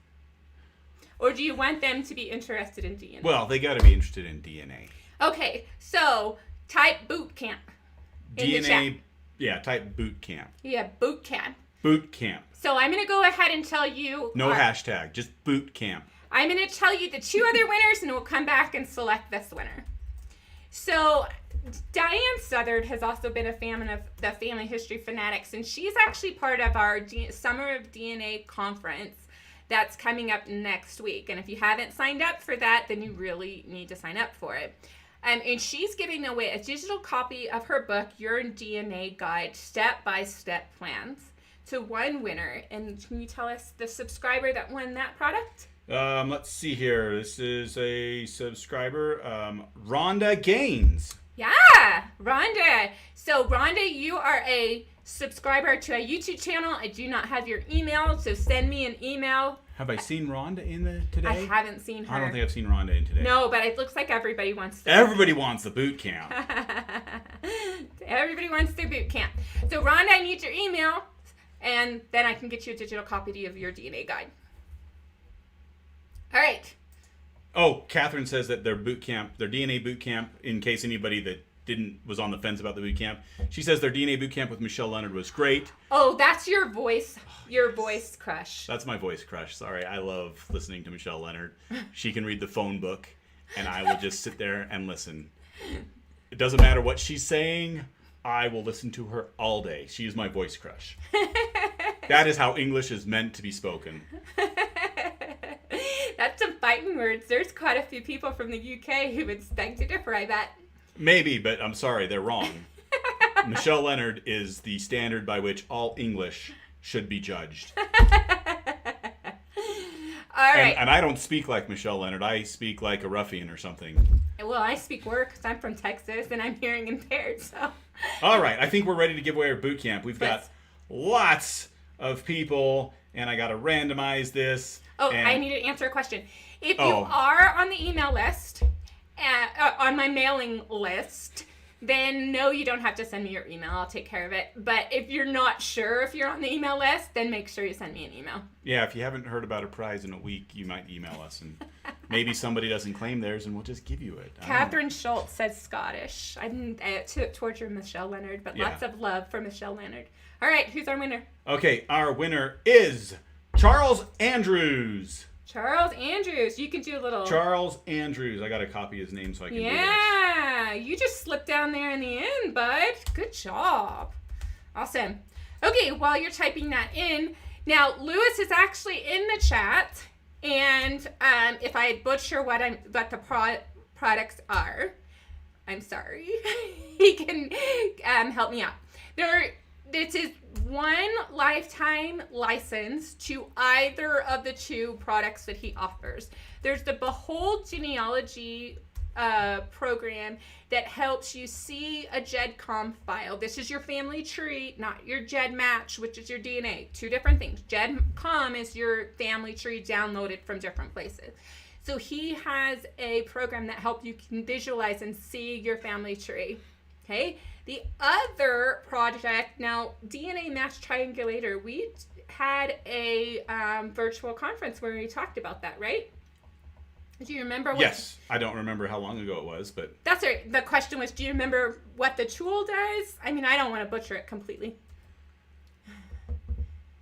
Or do you want them to be interested in DNA? Well, they got to be interested in DNA. Okay, so type boot camp in the chat. Yeah, type boot camp. Yeah, boot camp. Boot camp. So I'm going to go ahead and tell you... No hashtag, just boot camp. I'm going to tell you the two other winners, and we'll come back and select this winner. So Diane Southard has also been a fan of the Family History Fanatics, and she's actually part of our Summer of DNA conference that's coming up next week. And if you haven't signed up for that, then you really need to sign up for it. And she's giving away a digital copy of her book, Your DNA Guide, Step-by-Step Plans, to one winner. And can you tell us the subscriber that won that product? Let's see here. This is a subscriber, Rhonda Gaines. Yeah, Rhonda. So Rhonda, you are a subscriber to a YouTube channel. I do not have your email, so send me an email. Have I seen Rhonda in today? I haven't seen her. I don't think I've seen Rhonda in today. No, but it looks like everybody wants to. Everybody wants the boot camp. Everybody wants their boot camp. So Rhonda, I need your email, and then I can get you a digital copy of your DNA guide. All right. Oh, Catherine says that their boot camp, their DNA boot camp, in case anybody that was on the fence about the boot camp. She says their DNA boot camp with Michelle Leonard was great. Oh, that's your voice crush. That's my voice crush. Sorry, I love listening to Michelle Leonard. She can read the phone book, and I will just sit there and listen. It doesn't matter what she's saying. I will listen to her all day. She is my voice crush. That is how English is meant to be spoken. That's some fighting words. There's quite a few people from the UK who would beg to differ, I bet. Maybe, but I'm sorry, they're wrong. Michelle Leonard is the standard by which all English should be judged. All right. And I don't speak like Michelle Leonard. I speak like a ruffian or something. Well, I speak word because I'm from Texas and I'm hearing impaired, so. All right, I think we're ready to give away our boot camp. We've got lots of people, and I got to randomize this. Oh, I need to answer a question. If you are on the email list, on my mailing list, then no, you don't have to send me your email. I'll take care of it. But if you're not sure if you're on the email list, then make sure you send me an email. Yeah, if you haven't heard about a prize in a week, you might email us, and maybe somebody doesn't claim theirs, and we'll just give you it. Catherine Schultz says Scottish. I'm towards your Michelle Leonard, but lots of love for Michelle Leonard. All right, who's our winner? Okay, our winner is Charles Andrews. Charles Andrews. You can do a little... Charles Andrews. I got to copy his name so I can do this. Yeah, you just slipped down there in the end, bud. Good job. Awesome. Okay, while you're typing that in, now Lewis is actually in the chat, and if I butcher what the products are, I'm sorry. He can help me out. This is one lifetime license to either of the two products that he offers. There's the Behold Genealogy program that helps you see a GEDCOM file. This is your family tree, not your GEDmatch, which is your DNA. Two different things. GEDCOM is your family tree downloaded from different places. So he has a program that helps you visualize and see your family tree. Okay. The other project, now DNA Match Triangulator, we had a virtual conference where we talked about that, right? Do you remember? Yes. I don't remember how long ago it was, but... That's right. The question was, do you remember what the tool does? I mean, I don't want to butcher it completely.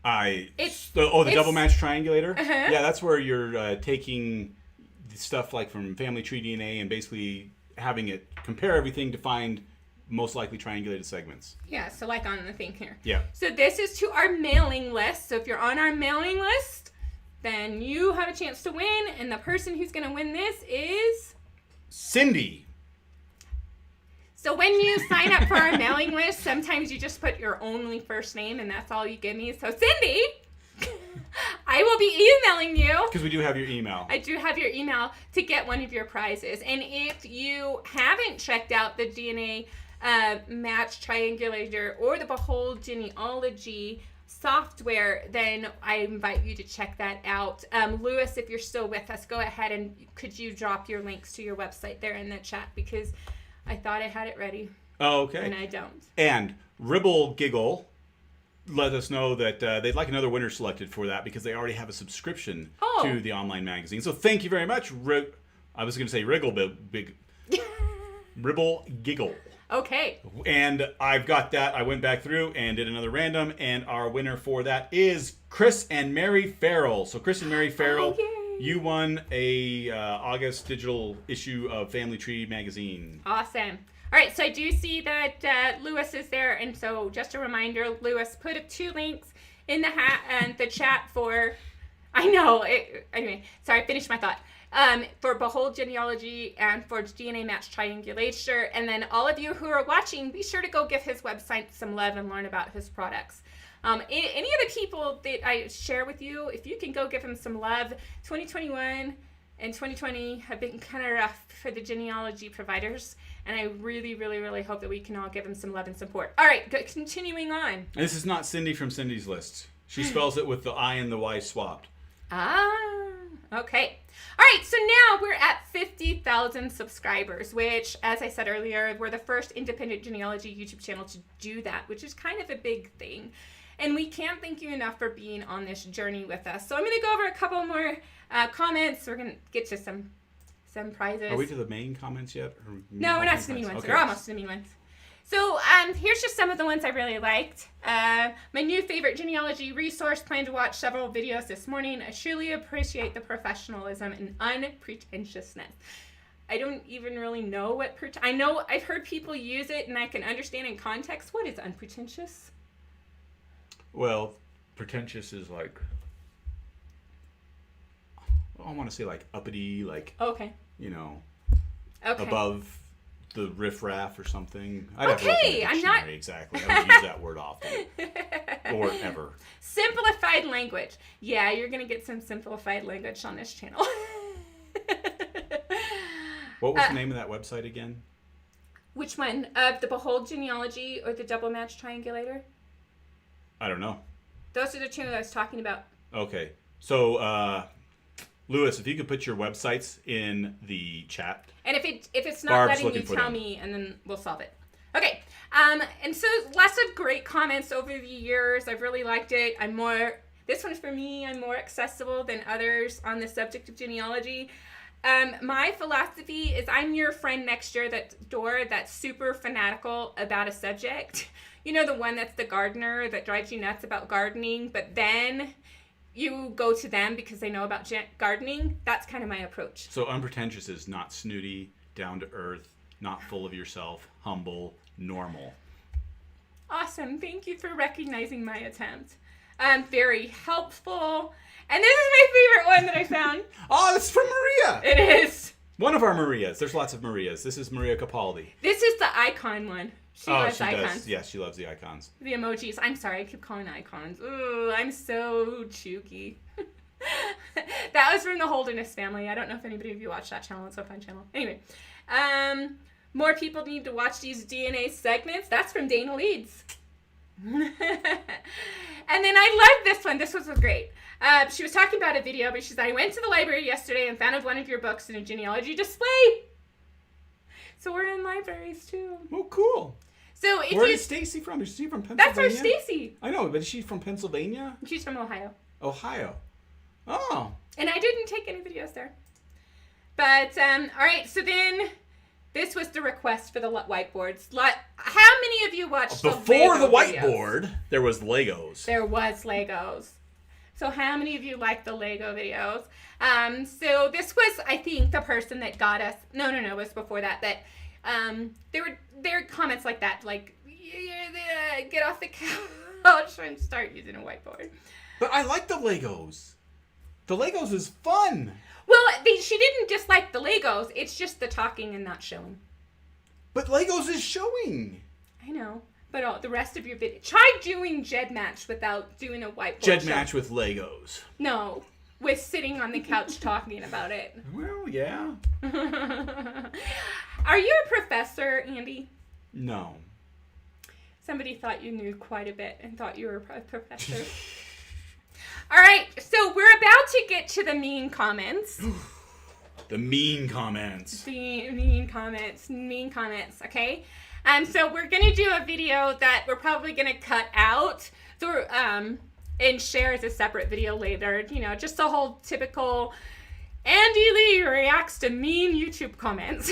The double match triangulator? Uh-huh. Yeah, that's where you're taking stuff like from family tree DNA and basically having it compare everything to find most likely triangulated segments. Yeah, so like on the thing here. Yeah. So this is to our mailing list. So if you're on our mailing list, then you have a chance to win, and the person who's going to win this is... Cindy. So when you sign up for our mailing list, sometimes you just put your only first name, and that's all you give me. So Cindy, I will be emailing you. Because we do have your email. I do have your email to get one of your prizes. And if you haven't checked out the DNA Match Triangulator or the Behold Genealogy software, then I invite you to check that out. Lewis, if you're still with us, go ahead and could you drop your links to your website there in the chat, because I thought I had it ready. Oh, okay. And I don't. And Ribble Giggle let us know that they'd like another winner selected for that because they already have a subscription to the online magazine. So thank you very much. I was going to say Ribble Giggle. Okay. And I've got that. I went back through and did another random, and our winner for that is Chris and Mary Farrell. So Chris and Mary Farrell, you won a August digital issue of Family Tree magazine. Awesome. All right, so I do see that Lewis is there, and so just a reminder, Lewis put 2 links in the chat for. I know. Anyway, sorry, I finished my thought. For Behold Genealogy and for DNA Match Triangulator. And then all of you who are watching, be sure to go give his website some love and learn about his products. Any of the people that I share with you, if you can go give him some love. 2021 and 2020 have been kind of rough for the genealogy providers. And I really, really, really hope that we can all give him some love and support. All right, continuing on. This is not Cindy from Cindy's List. She spells it with the I and the Y swapped. Okay. All right, so now we're at 50,000 subscribers, which, as I said earlier, we're the first independent genealogy YouTube channel to do that, which is kind of a big thing. And we can't thank you enough for being on this journey with us. So I'm going to go over a couple more comments. We're going to get to some some prizes. Are we to the main comments yet? No, we're not to the mean ones. Okay. We're almost to the mean ones. So here's just some of the ones I really liked. My new favorite genealogy resource. Plan to watch several videos this morning. I truly appreciate the professionalism and unpretentiousness. I don't even really know what I know I've heard people use it and I can understand in context. What is unpretentious? Well, pretentious is like, I want to say like uppity, like, okay. You know, okay. Above the riffraff or something. Okay, I'm not exactly. I would use that word often or ever. Simplified language. Yeah, you're gonna get some simplified language on this channel. What was the name of that website again? Which one? The Behold Genealogy or the Double Match Triangulator? I don't know. Those are the two I was talking about. Okay. So, Lewis, if you could put your websites in the chat. And if it's not letting you tell me, and then we'll solve it. Okay. And so lots of great comments over the years. I've really liked it. This one's for me. I'm more accessible than others on the subject of genealogy. My philosophy is I'm your friend next door that's super fanatical about a subject. You know, the one that's the gardener that drives you nuts about gardening, but then you go to them because they know about gardening. That's kind of my approach. So unpretentious is not snooty, down to earth, not full of yourself, humble, normal. Awesome. Thank you for recognizing my attempt. Very helpful. And this is my favorite one that I found. Oh, it's from Maria. It is. One of our Marias. There's lots of Marias. This is Maria Capaldi. This is the icon one. She loves icons. Does. Yes, she loves the icons. The emojis. I'm sorry, I keep calling icons. Ooh, I'm so chooky. That was from the Holderness family. I don't know if anybody of you watched that channel. It's a fun channel. Anyway, more people need to watch these DNA segments. That's from Dana Leeds. And then I love this one. This was great. She was talking about a video, but she said, I went to the library yesterday and found one of your books in a genealogy display. So we're in libraries too. Oh, cool. So Where is Stacy from? Is she from Pennsylvania? That's our Stacy. I know, but is she from Pennsylvania? She's from Ohio. Ohio. Oh. And I didn't take any videos there. But, all right, so then this was the request for the whiteboards. How many of you watched Before the Lego whiteboard, videos? there was Legos. There was Legos. So how many of you like the Lego videos? So this was, I think, the person that got us. No, it was before that. There were comments like that, like, get off the couch and start using a whiteboard. But I like the Legos. The Legos is fun. Well, she didn't dislike the Legos. It's just the talking and not showing. But Legos is showing. I know. But the rest of your video. Try doing Jed Match without doing a whiteboard. Jed Match with Legos. No. With sitting on the couch talking about it. Well, yeah. Are you a professor, Andy? No. Somebody thought you knew quite a bit and thought you were a professor. All right, so we're about to get to the mean comments. The mean comments. The mean comments, okay? So we're going to do a video that we're probably going to cut out and share as a separate video later. You know, just the whole typical Andy Lee reacts to mean YouTube comments.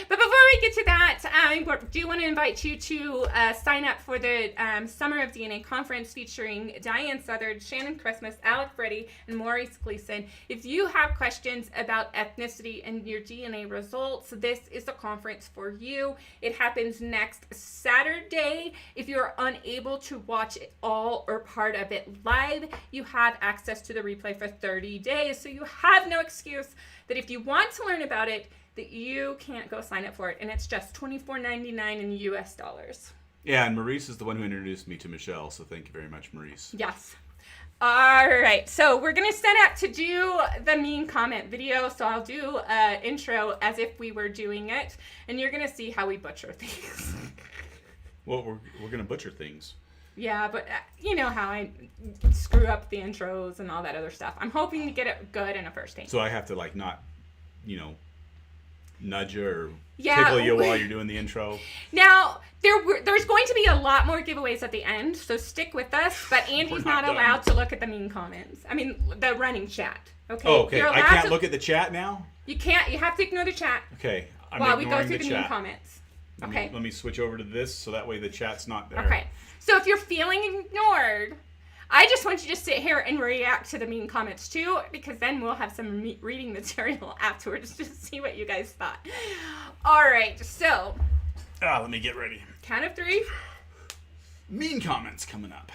But before we get to that, I do want to invite you to sign up for the Summer of DNA conference featuring Diane Southard, Shannon Christmas, Alec Freddy, and Maurice Gleason. If you have questions about ethnicity and your DNA results, this is the conference for you. It happens next Saturday. If you're unable to watch it all or part of it live, you have access to the replay for 30 days. So you have no excuse that if you want to learn about it, that you can't go sign up for it. And it's just $24.99 in US dollars. Yeah, and Maurice is the one who introduced me to Michelle, so thank you very much, Maurice. Yes. All right, so we're going to set up to do the mean comment video. So I'll do an intro as if we were doing it, and you're going to see how we butcher things. Well, we're going to butcher things. Yeah, but you know how I screw up the intros and all that other stuff. I'm hoping to get it good in a first take. So I have to, like, not, nudge you or tickle you while you're doing the intro? Now, there's going to be a lot more giveaways at the end, so stick with us. But Andy's not allowed to look at the mean comments. I mean, the running chat. Okay? Oh, okay. I can't look at the chat now? You can't. You have to ignore the chat. Okay. While we go through the mean comments. Let me switch over to this so that way the chat's not there. Okay. So if you're feeling ignored, I just want you to sit here and react to the mean comments too, because then we'll have some reading material afterwards to see what you guys thought. All right. So. Let me get ready. Count of 3. Mean comments coming up.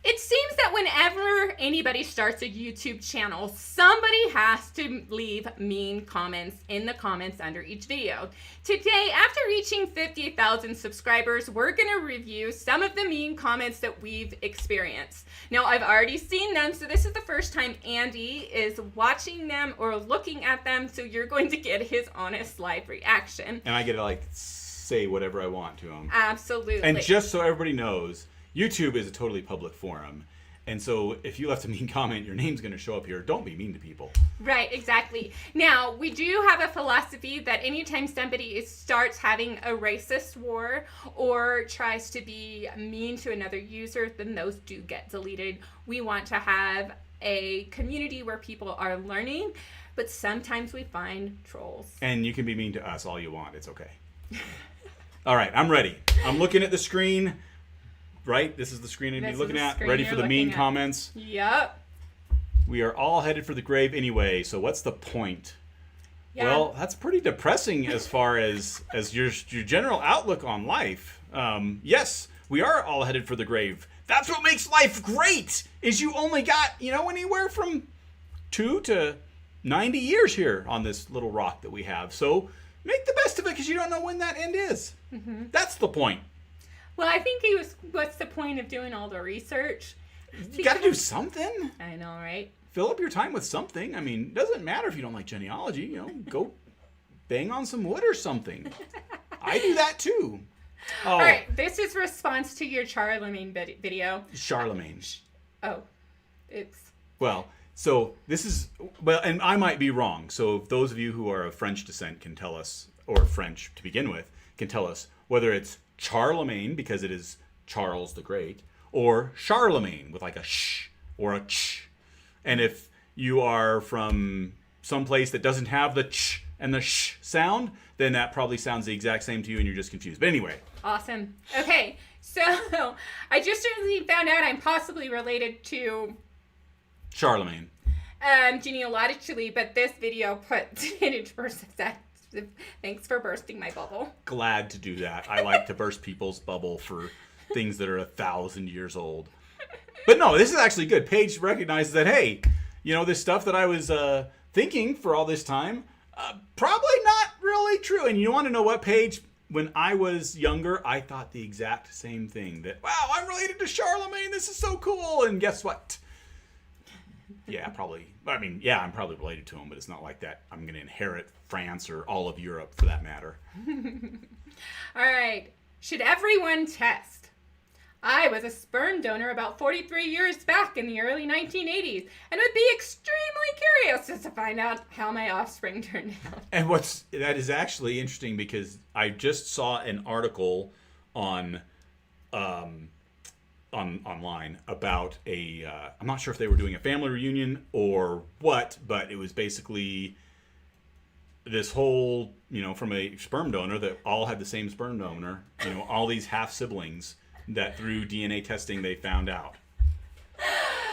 It seems that whenever anybody starts a YouTube channel, somebody has to leave mean comments in the comments under each video. Today, after reaching 50,000 subscribers, we're going to review some of the mean comments that we've experienced. Now, I've already seen them, so this is the first time Andy is watching them or looking at them, so you're going to get his honest live reaction. And I get to say whatever I want to him. Absolutely. And just so everybody knows, YouTube is a totally public forum. And so if you left a mean comment, your name's going to show up here. Don't be mean to people. Right, exactly. Now, we do have a philosophy that anytime somebody starts having a racist war or tries to be mean to another user, then those do get deleted. We want to have a community where people are learning, but sometimes we find trolls. And you can be mean to us all you want. It's okay. All right, I'm ready. I'm looking at the screen. Right? This is the screen I'd be looking at. Ready for the mean comments? Yep. We are all headed for the grave anyway, so what's the point? Yeah. Well, that's pretty depressing as far as your general outlook on life. Yes, we are all headed for the grave. That's what makes life great, is you only got, anywhere from 2 to 90 years here on this little rock that we have. So make the best of it, because you don't know when that end is. Mm-hmm. That's the point. Well, I think what's the point of doing all the research? You got to do something. I know, right? Fill up your time with something. I mean, it doesn't matter if you don't like genealogy. Go bang on some wood or something. I do that too. Oh. All right, this is response to your Charlemagne video. Charlemagne. Oh, it's... Well, so this is... Well, and I might be wrong. So if those of you who are of French descent can tell us, or French to begin with, can tell us whether it's Charlemagne, because it is Charles the Great, or Charlemagne with like a sh or a ch. And if you are from some place that doesn't have the ch and the sh sound, then that probably sounds the exact same to you and you're just confused. But anyway. Awesome. Okay, so I just recently found out I'm possibly related to Charlemagne. Genealogically, but this video put teenage person that. Thanks for bursting my bubble. Glad to do that. I like to burst people's bubble for things that are 1,000 years old. But no, this is actually good. Paige recognizes that, hey, this stuff that I was thinking for all this time, probably not really true. And you want to know what, Paige? When I was younger, I thought the exact same thing. That, wow, I'm related to Charlemagne. This is so cool. And guess what? Yeah, probably. I mean, yeah, I'm probably related to him, but it's not like that. I'm going to inherit France or all of Europe for that matter. All right. Should everyone test? I was a sperm donor about 43 years back in the early 1980s and would be extremely curious just to find out how my offspring turned out. And that is actually interesting, because I just saw an article on online about I'm not sure if they were doing a family reunion or what, but it was basically this whole, from a sperm donor that all had the same sperm donor, all these half siblings that through DNA testing they found out.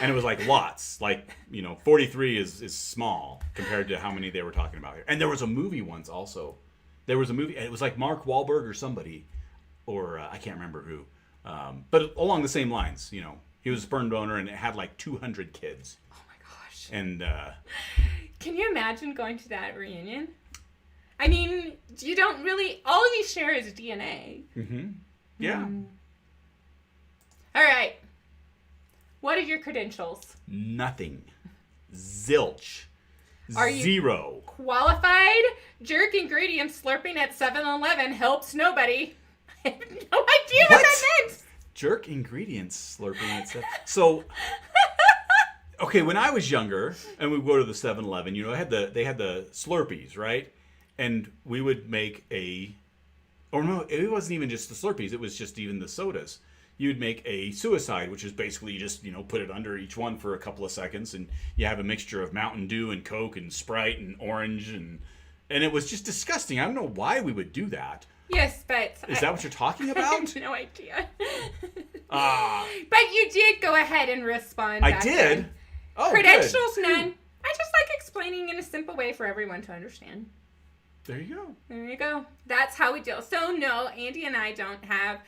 And it was like lots, 43 is small compared to how many they were talking about here. And there was a movie once also. There was a movie, it was like Mark Wahlberg or somebody, or I can't remember who. But along the same lines, he was a sperm donor and it had like 200 kids. Oh my gosh. And can you imagine going to that reunion? I mean, you don't really, all you share is DNA. Mm-hmm. Yeah. All right. What are your credentials? Nothing. Zilch. Are you Zero. Qualified? Jerk ingredients slurping at 7-Eleven helps nobody. I have no idea what that meant. Jerk ingredients slurping at 7. So, okay, when I was younger and we would go to the 7-Eleven, they had the Slurpees, right? And we would make or no, it wasn't even just the Slurpees. It was just even the sodas. you'd make a suicide, which is basically you just, put it under each one for a couple of seconds, and you have a mixture of Mountain Dew and Coke and Sprite and orange, and it was just disgusting. I don't know why we would do that. Yes, but... Is that what you're talking about? I have no idea. But you did go ahead and respond. I did? Then. Oh, Credentials, good. none. I just like explaining in a simple way for everyone to understand. There you go. There you go. That's how we deal. So, no, Andy and I don't have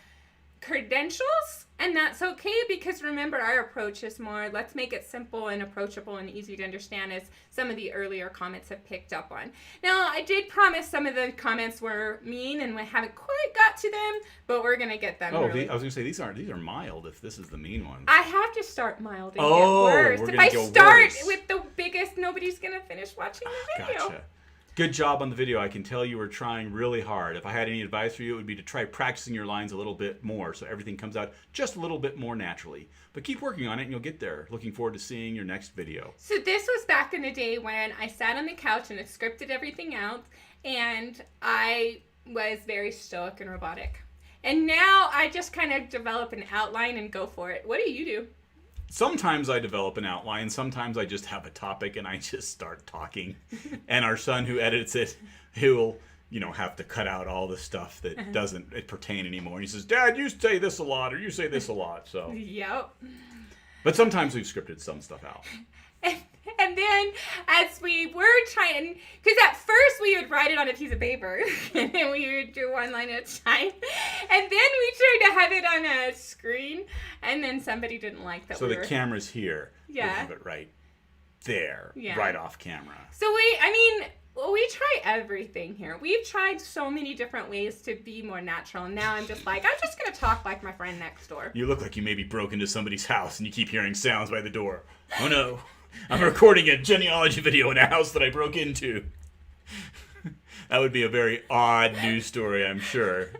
credentials, and that's okay, because remember, our approach is more, let's make it simple and approachable and easy to understand, as some of the earlier comments have picked up on. Now, I did promise some of the comments were mean, and we haven't quite got to them, but we're going to get them. I was going to say, these are mild, if this is the mean one. I have to start mild and get worse. We're If gonna I go start worse. with the biggest, nobody's going to finish watching the video. Gotcha. Good job on the video. I can tell you were trying really hard. If I had any advice for you, it would be to try practicing your lines a little bit more so everything comes out just a little bit more naturally. But keep working on it and you'll get there. Looking forward to seeing your next video. So this was back in the day when I sat on the couch and it scripted everything out, and I was very stoic and robotic. And now I just kind of develop an outline and go for it. What do you do? Sometimes I develop an outline. Sometimes I just have a topic and I just start talking. And our son who edits it, he'll, have to cut out all the stuff that doesn't pertain anymore. And he says, Dad, you say this a lot, or you say this a lot. So. Yep. But sometimes we've scripted some stuff out. And then as we were trying, because at first we would write it on a piece of paper, and then we would do one line at a time. And then we tried to have it on a screen, and then somebody didn't like that. So the camera's here. Yeah. We have it right there, yeah. right off camera. So we try everything here. We've tried so many different ways to be more natural, and now I'm just going to talk like my friend next door. You look like you maybe broke into somebody's house and you keep hearing sounds by the door. Oh no, I'm recording a genealogy video in a house that I broke into. That would be a very odd news story, I'm sure.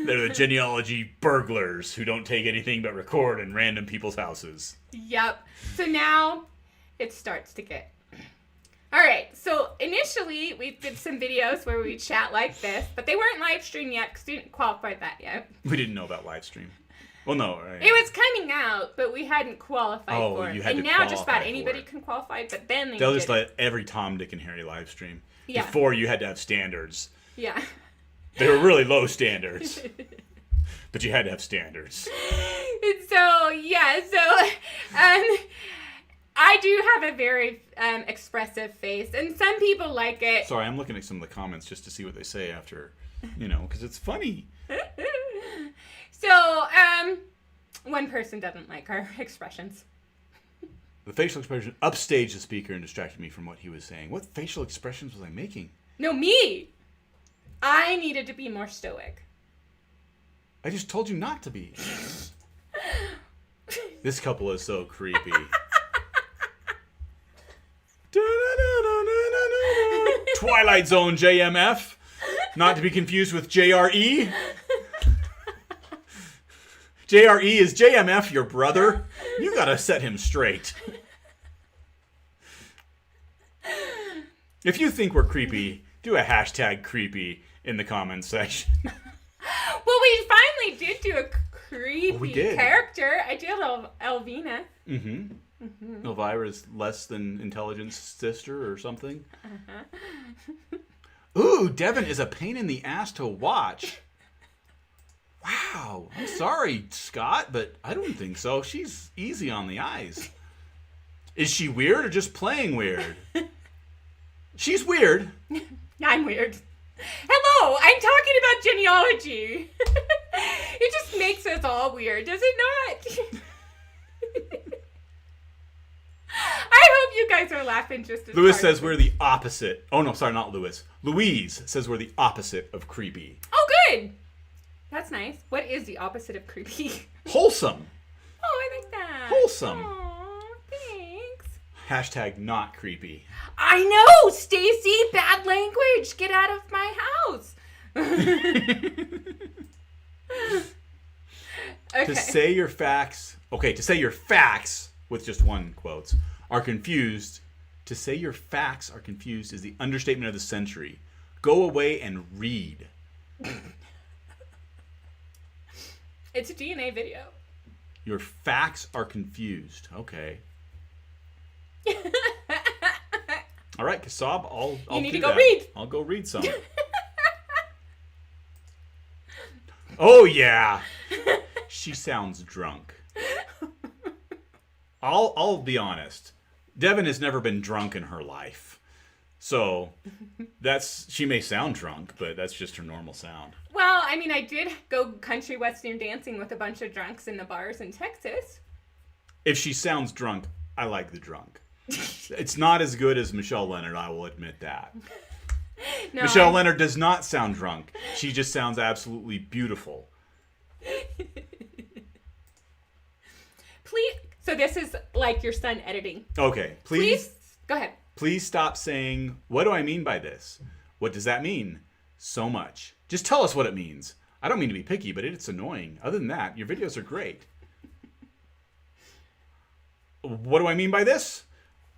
They're the genealogy burglars who don't take anything but record in random people's houses. Yep. So now it starts to get... All right, so initially we did some videos where we chat like this, but they weren't live streamed yet because we didn't qualify that yet. We didn't know about live stream. Well, no. Right. It was coming out, but we hadn't qualified for it. You had and to now just about qualify anybody for it. can qualify, but then they'll just let every Tom, Dick, and Harry live stream. Yeah. Before you had to have standards. Yeah. They were really low standards. But you had to have standards. So, yeah, I do have a very expressive face, and some people like it. Sorry, I'm looking at some of the comments just to see what they say after, because it's funny. So, one person doesn't like our expressions. The facial expression upstaged the speaker and distracted me from what he was saying. What facial expressions was I making? No, me! I needed to be more stoic. I just told you not to be. This couple is so creepy. Twilight Zone JMF. Not to be confused with JRE. JRE, is JMF your brother? You gotta set him straight. If you think we're creepy, do a hashtag creepy in the comments section. Well, we finally did do a creepy character. I did Elvina. Mm-hmm. Elvira's less than intelligent sister or something. Ooh, Devin is a pain in the ass to watch. Wow. I'm sorry, Scott, but I don't think so. She's easy on the eyes. Is she weird or just playing weird? She's weird. I'm weird. Hello, I'm talking about genealogy. It just makes us all weird, does it not? I hope you guys are laughing just as Lewis hard says as we're the opposite. Oh, no, sorry, not Lewis. Louise says we're the opposite of creepy. Oh, good. That's nice. What is the opposite of creepy? Wholesome. Oh, I like that. Wholesome. Aw, thanks. Hashtag not creepy. I know, Stacy. Bad language. Get out of my house. Okay. To say your facts with just one quotes are confused. To say your facts are confused is the understatement of the century. Go away and read. It's a DNA video. Your facts are confused. Okay. All right, Kasab, I'll You need do to go that. read. I'll go read some. Oh, yeah. She sounds drunk. I'll be honest. Devin has never been drunk in her life. So she may sound drunk, but that's just her normal sound. Well, I mean, I did go country western dancing with a bunch of drunks in the bars in Texas. If she sounds drunk, I like the drunk. It's not as good as Michelle Leonard, I will admit that. No, Michelle Leonard does not sound drunk. She just sounds absolutely beautiful. Please. So this is like your son editing. Okay, please. Go ahead. Please stop saying, what do I mean by this? What does that mean? So much. Just tell us what it means. I don't mean to be picky, but it's annoying. Other than that, your videos are great. What do I mean by this?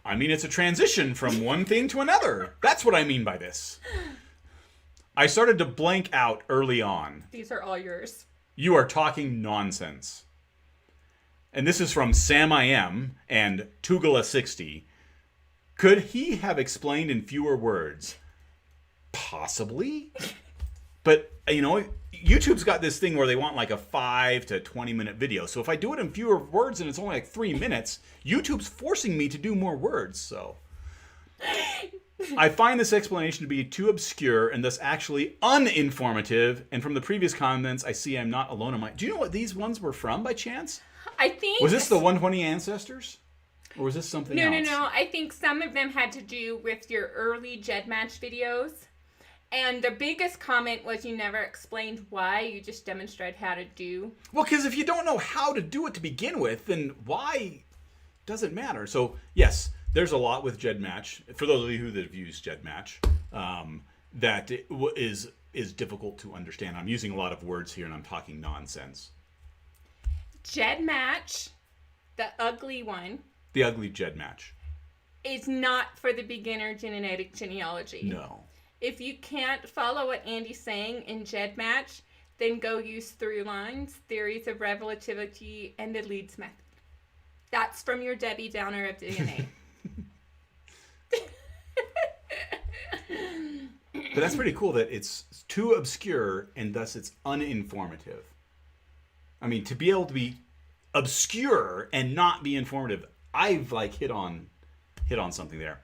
I mean, it's a transition from one thing to another. That's what I mean by this. I started to blank out early on. These are all yours. You are talking nonsense. And this is from Sam I Am and Tugala60. Could he have explained in fewer words? Possibly. But, YouTube's got this thing where they want like a 5 to 20 minute video. So if I do it in fewer words and it's only like 3 minutes, YouTube's forcing me to do more words. So I find this explanation to be too obscure and thus actually uninformative. And from the previous comments, I see I'm not alone in my... Do you know what these ones were from by chance? I think... Was this the 120 Ancestors? Or was this something else? No. I think some of them had to do with your early Jed Match videos. And the biggest comment was you never explained why. You just demonstrated how to do. Well, because if you don't know how to do it to begin with, then why doesn't matter. So, yes, there's a lot with Jed Match. For those of you that have used Jed Match, that is difficult to understand. I'm using a lot of words here and I'm talking nonsense. Jed Match, the ugly one. The ugly Jed Match. Is not for the beginner genetic genealogy. No. If you can't follow what Andy's saying in Jed Match, then go use through lines, theories of relativity, and the Leeds method. That's from your Debbie Downer of DNA. But that's pretty cool that it's too obscure and thus it's uninformative. I mean, to be able to be obscure and not be informative, I've hit on something there.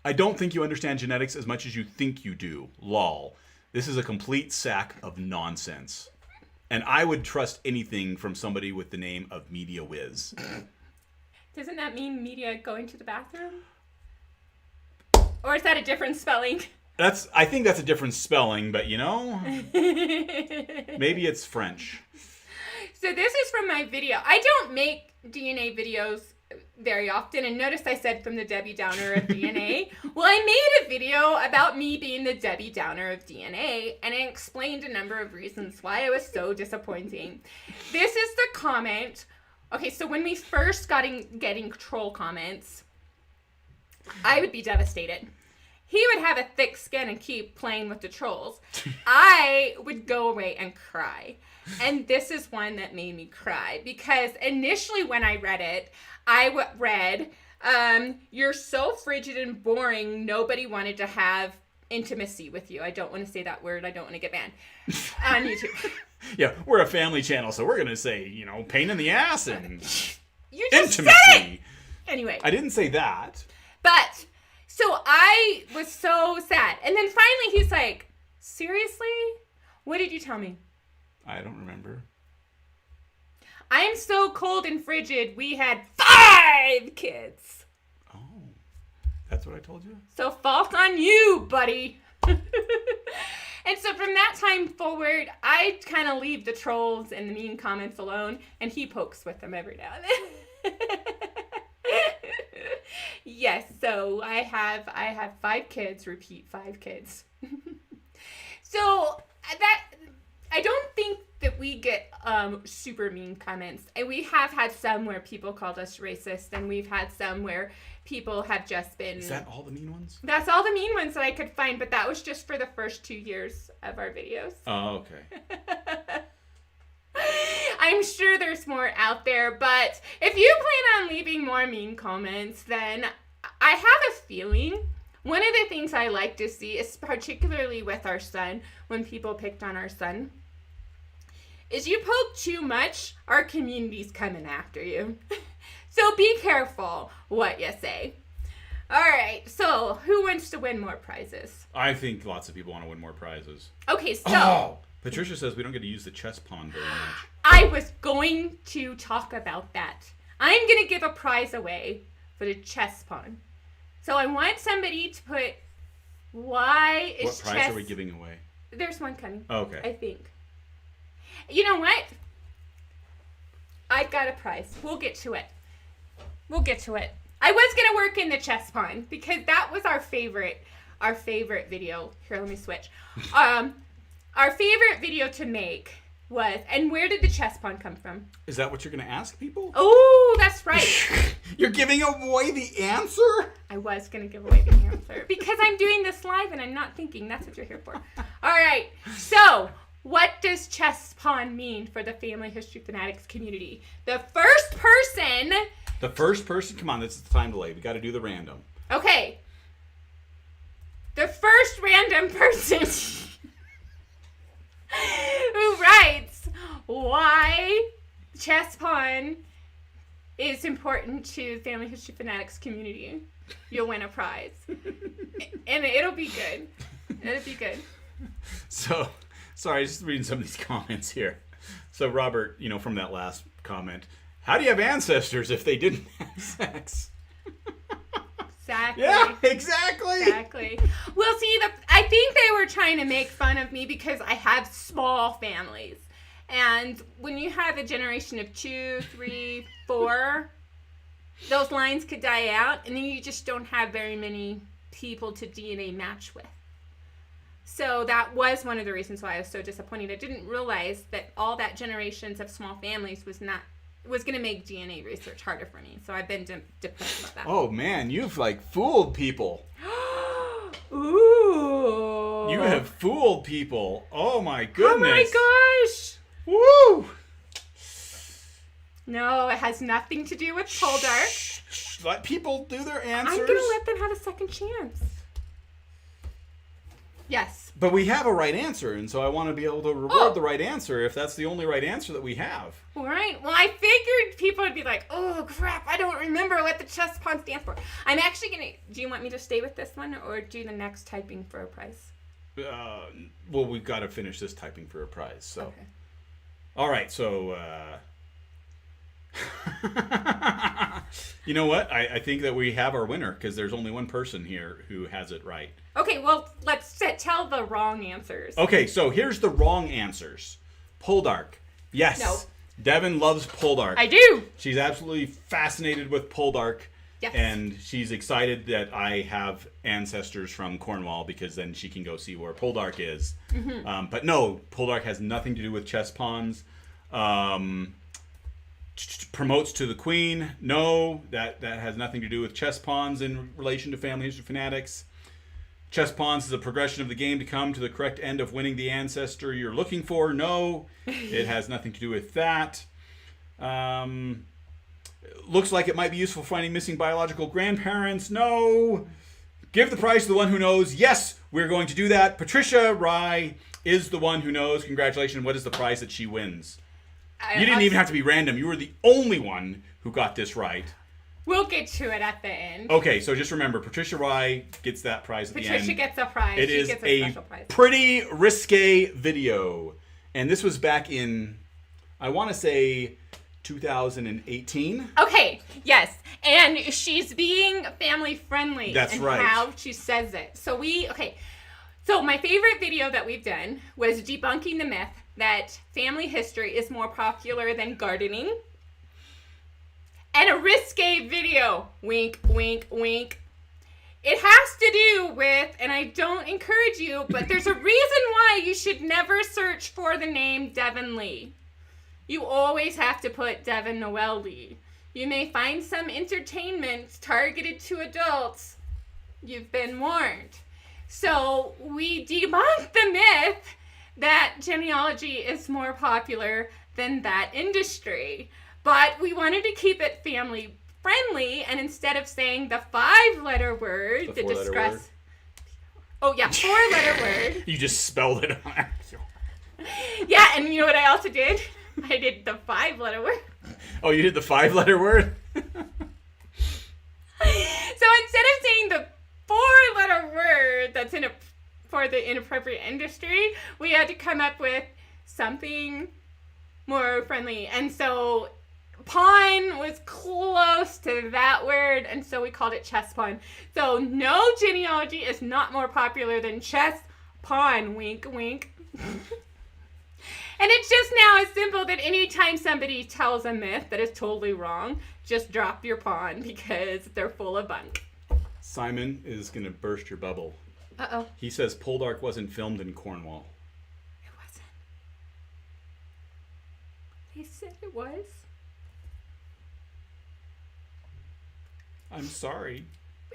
I don't think you understand genetics as much as you think you do. Lol. This is a complete sack of nonsense. And I would trust anything from somebody with the name of Media Whiz. Doesn't that mean media going to the bathroom? Or is that a different spelling? I think that's a different spelling, but maybe it's French. So this is from my video. I don't make DNA videos very often, and notice I said from the Debbie Downer of DNA. Well, I made a video about me being the Debbie Downer of DNA, and I explained a number of reasons why I was so disappointing. This is the comment. Okay, so when we first getting troll comments, I would be devastated. He would have a thick skin and keep playing with the trolls. I would go away and cry. And this is one that made me cry because initially when I read it, I read, you're so frigid and boring, nobody wanted to have intimacy with you. I don't want to say that word. I don't want to get banned on YouTube. Yeah, we're a family channel, so we're going to say, pain in the ass and you just intimacy. Said it! Anyway. I didn't say that. But, so I was so sad. And then finally he's like, seriously? What did you tell me? I don't remember. I'm so cold and frigid, we had 5 kids. Oh, that's what I told you? So fault on you, buddy. And so from that time forward, I kind of leave the trolls and the mean comments alone, and he pokes with them every now and then. Yes, so I have 5 kids, repeat 5 kids. So that... I don't think that we get super mean comments. And we have had some where people called us racist, and we've had some where people have just been... Is that all the mean ones? That's all the mean ones that I could find, but that was just for the first 2 years of our videos. Oh, okay. I'm sure there's more out there, but if you plan on leaving more mean comments, then I have a feeling one of the things I like to see, is particularly with our son, when people picked on our son, is you poke too much, our community's coming after you. So be careful what you say. All right, so who wants to win more prizes? I think lots of people want to win more prizes. Okay, so... Oh, Patricia says we don't get to use the chess pawn very much. I was going to talk about that. I'm going to give a prize away for the chess pawn. So I want somebody to put why is chess... What prize are we giving away? There's one coming. Okay. I think. You know what? I've got a prize. We'll get to it. I was going to work in the chess pawn because that was our favorite video. Here, let me switch. Our favorite video to make was, and where did the chess pawn come from? Is that what you're going to ask people? Oh, that's right. You're giving away the answer? I was going to give away the answer because I'm doing this live and I'm not thinking. That's what you're here for. All right. So, what does chess pawn mean for the Family History Fanatics community? The first person, come on, this is the time delay. We got to do the random. Okay. The first random person who writes why chess pawn is important to Family History Fanatics community, you'll win a prize. And it'll be good. So, sorry, just reading some of these comments here. So, Robert, from that last comment, how do you have ancestors if they didn't have sex? Exactly. Yeah, exactly. Well, see, I think they were trying to make fun of me because I have small families. And when you have a generation of 2, 3, 4, those lines could die out, and then you just don't have very many people to DNA match with. So that was one of the reasons why I was so disappointed. I didn't realize that all that generations of small families was going to make DNA research harder for me. So I've been depressed about that. Oh man, you've fooled people. Ooh. You have fooled people. Oh my goodness. Oh my gosh. Woo. No, it has nothing to do with Poldark. Let people do their answers. I'm going to let them have a second chance. Yes. But we have a right answer, and so I want to be able to reward the right answer if that's the only right answer that we have. All right. Well, I figured people would be like, oh, crap, I don't remember what the chess pawn stands for. I'm actually going to... Do you want me to stay with this one or do the next typing for a prize? Well, we've got to finish this typing for a prize, so... Okay. All right, so... You know what? I think that we have our winner because there's only one person here who has it right. Okay, well, let's tell the wrong answers. Okay, so here's the wrong answers. Poldark. Yes. No. Devin loves Poldark. I do. She's absolutely fascinated with Poldark. Yes. And she's excited that I have ancestors from Cornwall because then she can go see where Poldark is. Mm-hmm. But no, Poldark has nothing to do with chess pawns. Promotes to the queen. No, that has nothing to do with chess pawns in relation to Family History Fanatics. Chess pawns is a progression of the game to come to the correct end of winning the ancestor you're looking for. No, it has nothing to do with that. Looks like it might be useful finding missing biological grandparents. No. Give the prize to the one who knows. Yes, we're going to do that. Patricia Rye is the one who knows. Congratulations. What is the prize that she wins? You didn't even have to be random. You were the only one who got this right. We'll get to it at the end. Okay, so just remember, Patricia Rye gets that prize at the end. Patricia gets a prize. It is a special prize. Pretty risque video. And this was back in, I want to say, 2018. Okay, yes. And she's being family friendly. That's right. How she says it. So So my favorite video that we've done was debunking the myth that family history is more popular than gardening. And a risque video. Wink, wink, wink. It has to do with, and I don't encourage you, but there's a reason why you should never search for the name Devin Lee. You always have to put Devin Noel Lee. You may find some entertainment targeted to adults. You've been warned. So we debunked the myth that genealogy is more popular than that industry. But we wanted to keep it family friendly, and instead of saying the 5-letter word to discuss... Word? Oh, yeah, 4-letter word. You just spelled it on. Yeah, and you know what I also did? I did the 5-letter word. Oh, you did the 5-letter word? So instead of saying the 4-letter word that's for the inappropriate industry, we had to come up with something more friendly. And so pawn was close to that word, and so we called it chess pawn. So no, genealogy is not more popular than chess pawn. Wink, wink. And it's just now as simple that anytime somebody tells a myth that is totally wrong, just drop your pawn because they're full of bunk. Simon is going to burst your bubble. Uh-oh. He says Poldark wasn't filmed in Cornwall. It wasn't. They said it was. I'm sorry.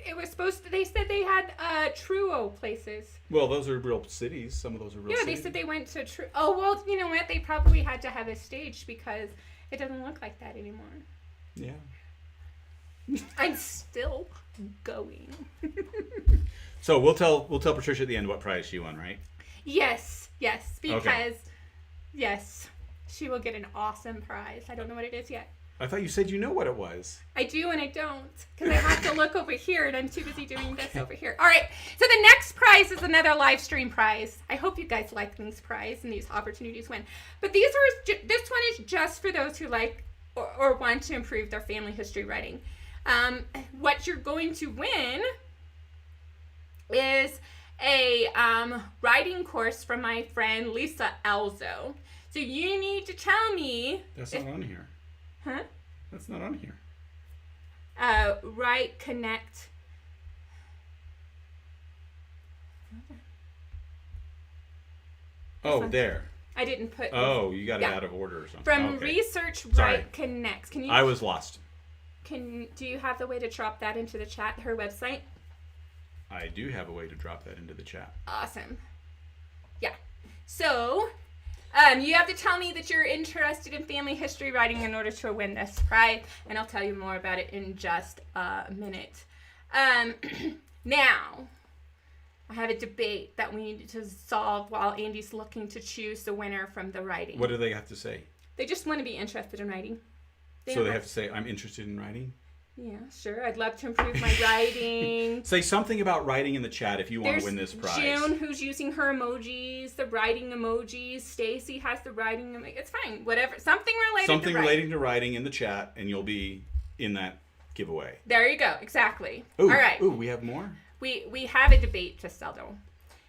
It was supposed to, they said they had Truo places. Well, those are real cities. Some of those are real cities. Yeah, they said they went to Oh, well, you know what? They probably had to have a stage because it doesn't look like that anymore. Yeah. I'm still going. So we'll tell Patricia at the end what prize she won, right? Yes, because okay. Yes, she will get an awesome prize. I don't know what it is yet. I thought you said you know what it was. I do and I don't, because I have to look over here and I'm too busy doing this over here. All right, so the next prize is another live stream prize. I hope you guys like these prizes and these opportunities win. But this one is just for those who like or want to improve their family history writing. What you're going to win is a writing course from my friend Lisa Alzo. So you need to tell me... That's not on here. Huh? That's not on here. Write, connect. Oh, there. I didn't put... Oh, you got it out of order or something. From Research, Write, Connect. Can you... I was lost. Do you have the way to drop that into the chat, her website? I do have a way to drop that into the chat. Awesome. Yeah. So... you have to tell me that you're interested in family history writing in order to win this prize, and I'll tell you more about it in just a minute. Now, I have a debate that we need to solve while Andy's looking to choose the winner from the writing. What do they have to say? They just want to be interested in writing. So they have to say, I'm interested in writing? Yeah, sure. I'd love to improve my writing. Say something about writing in the chat if you want to win this prize. June, who's using her emojis, the writing emojis. Stacy has the writing emojis. It's fine. Whatever. Something relating to writing in the chat, and you'll be in that giveaway. There you go. Exactly. Ooh, all right. Ooh, we have more? We have a debate to settle.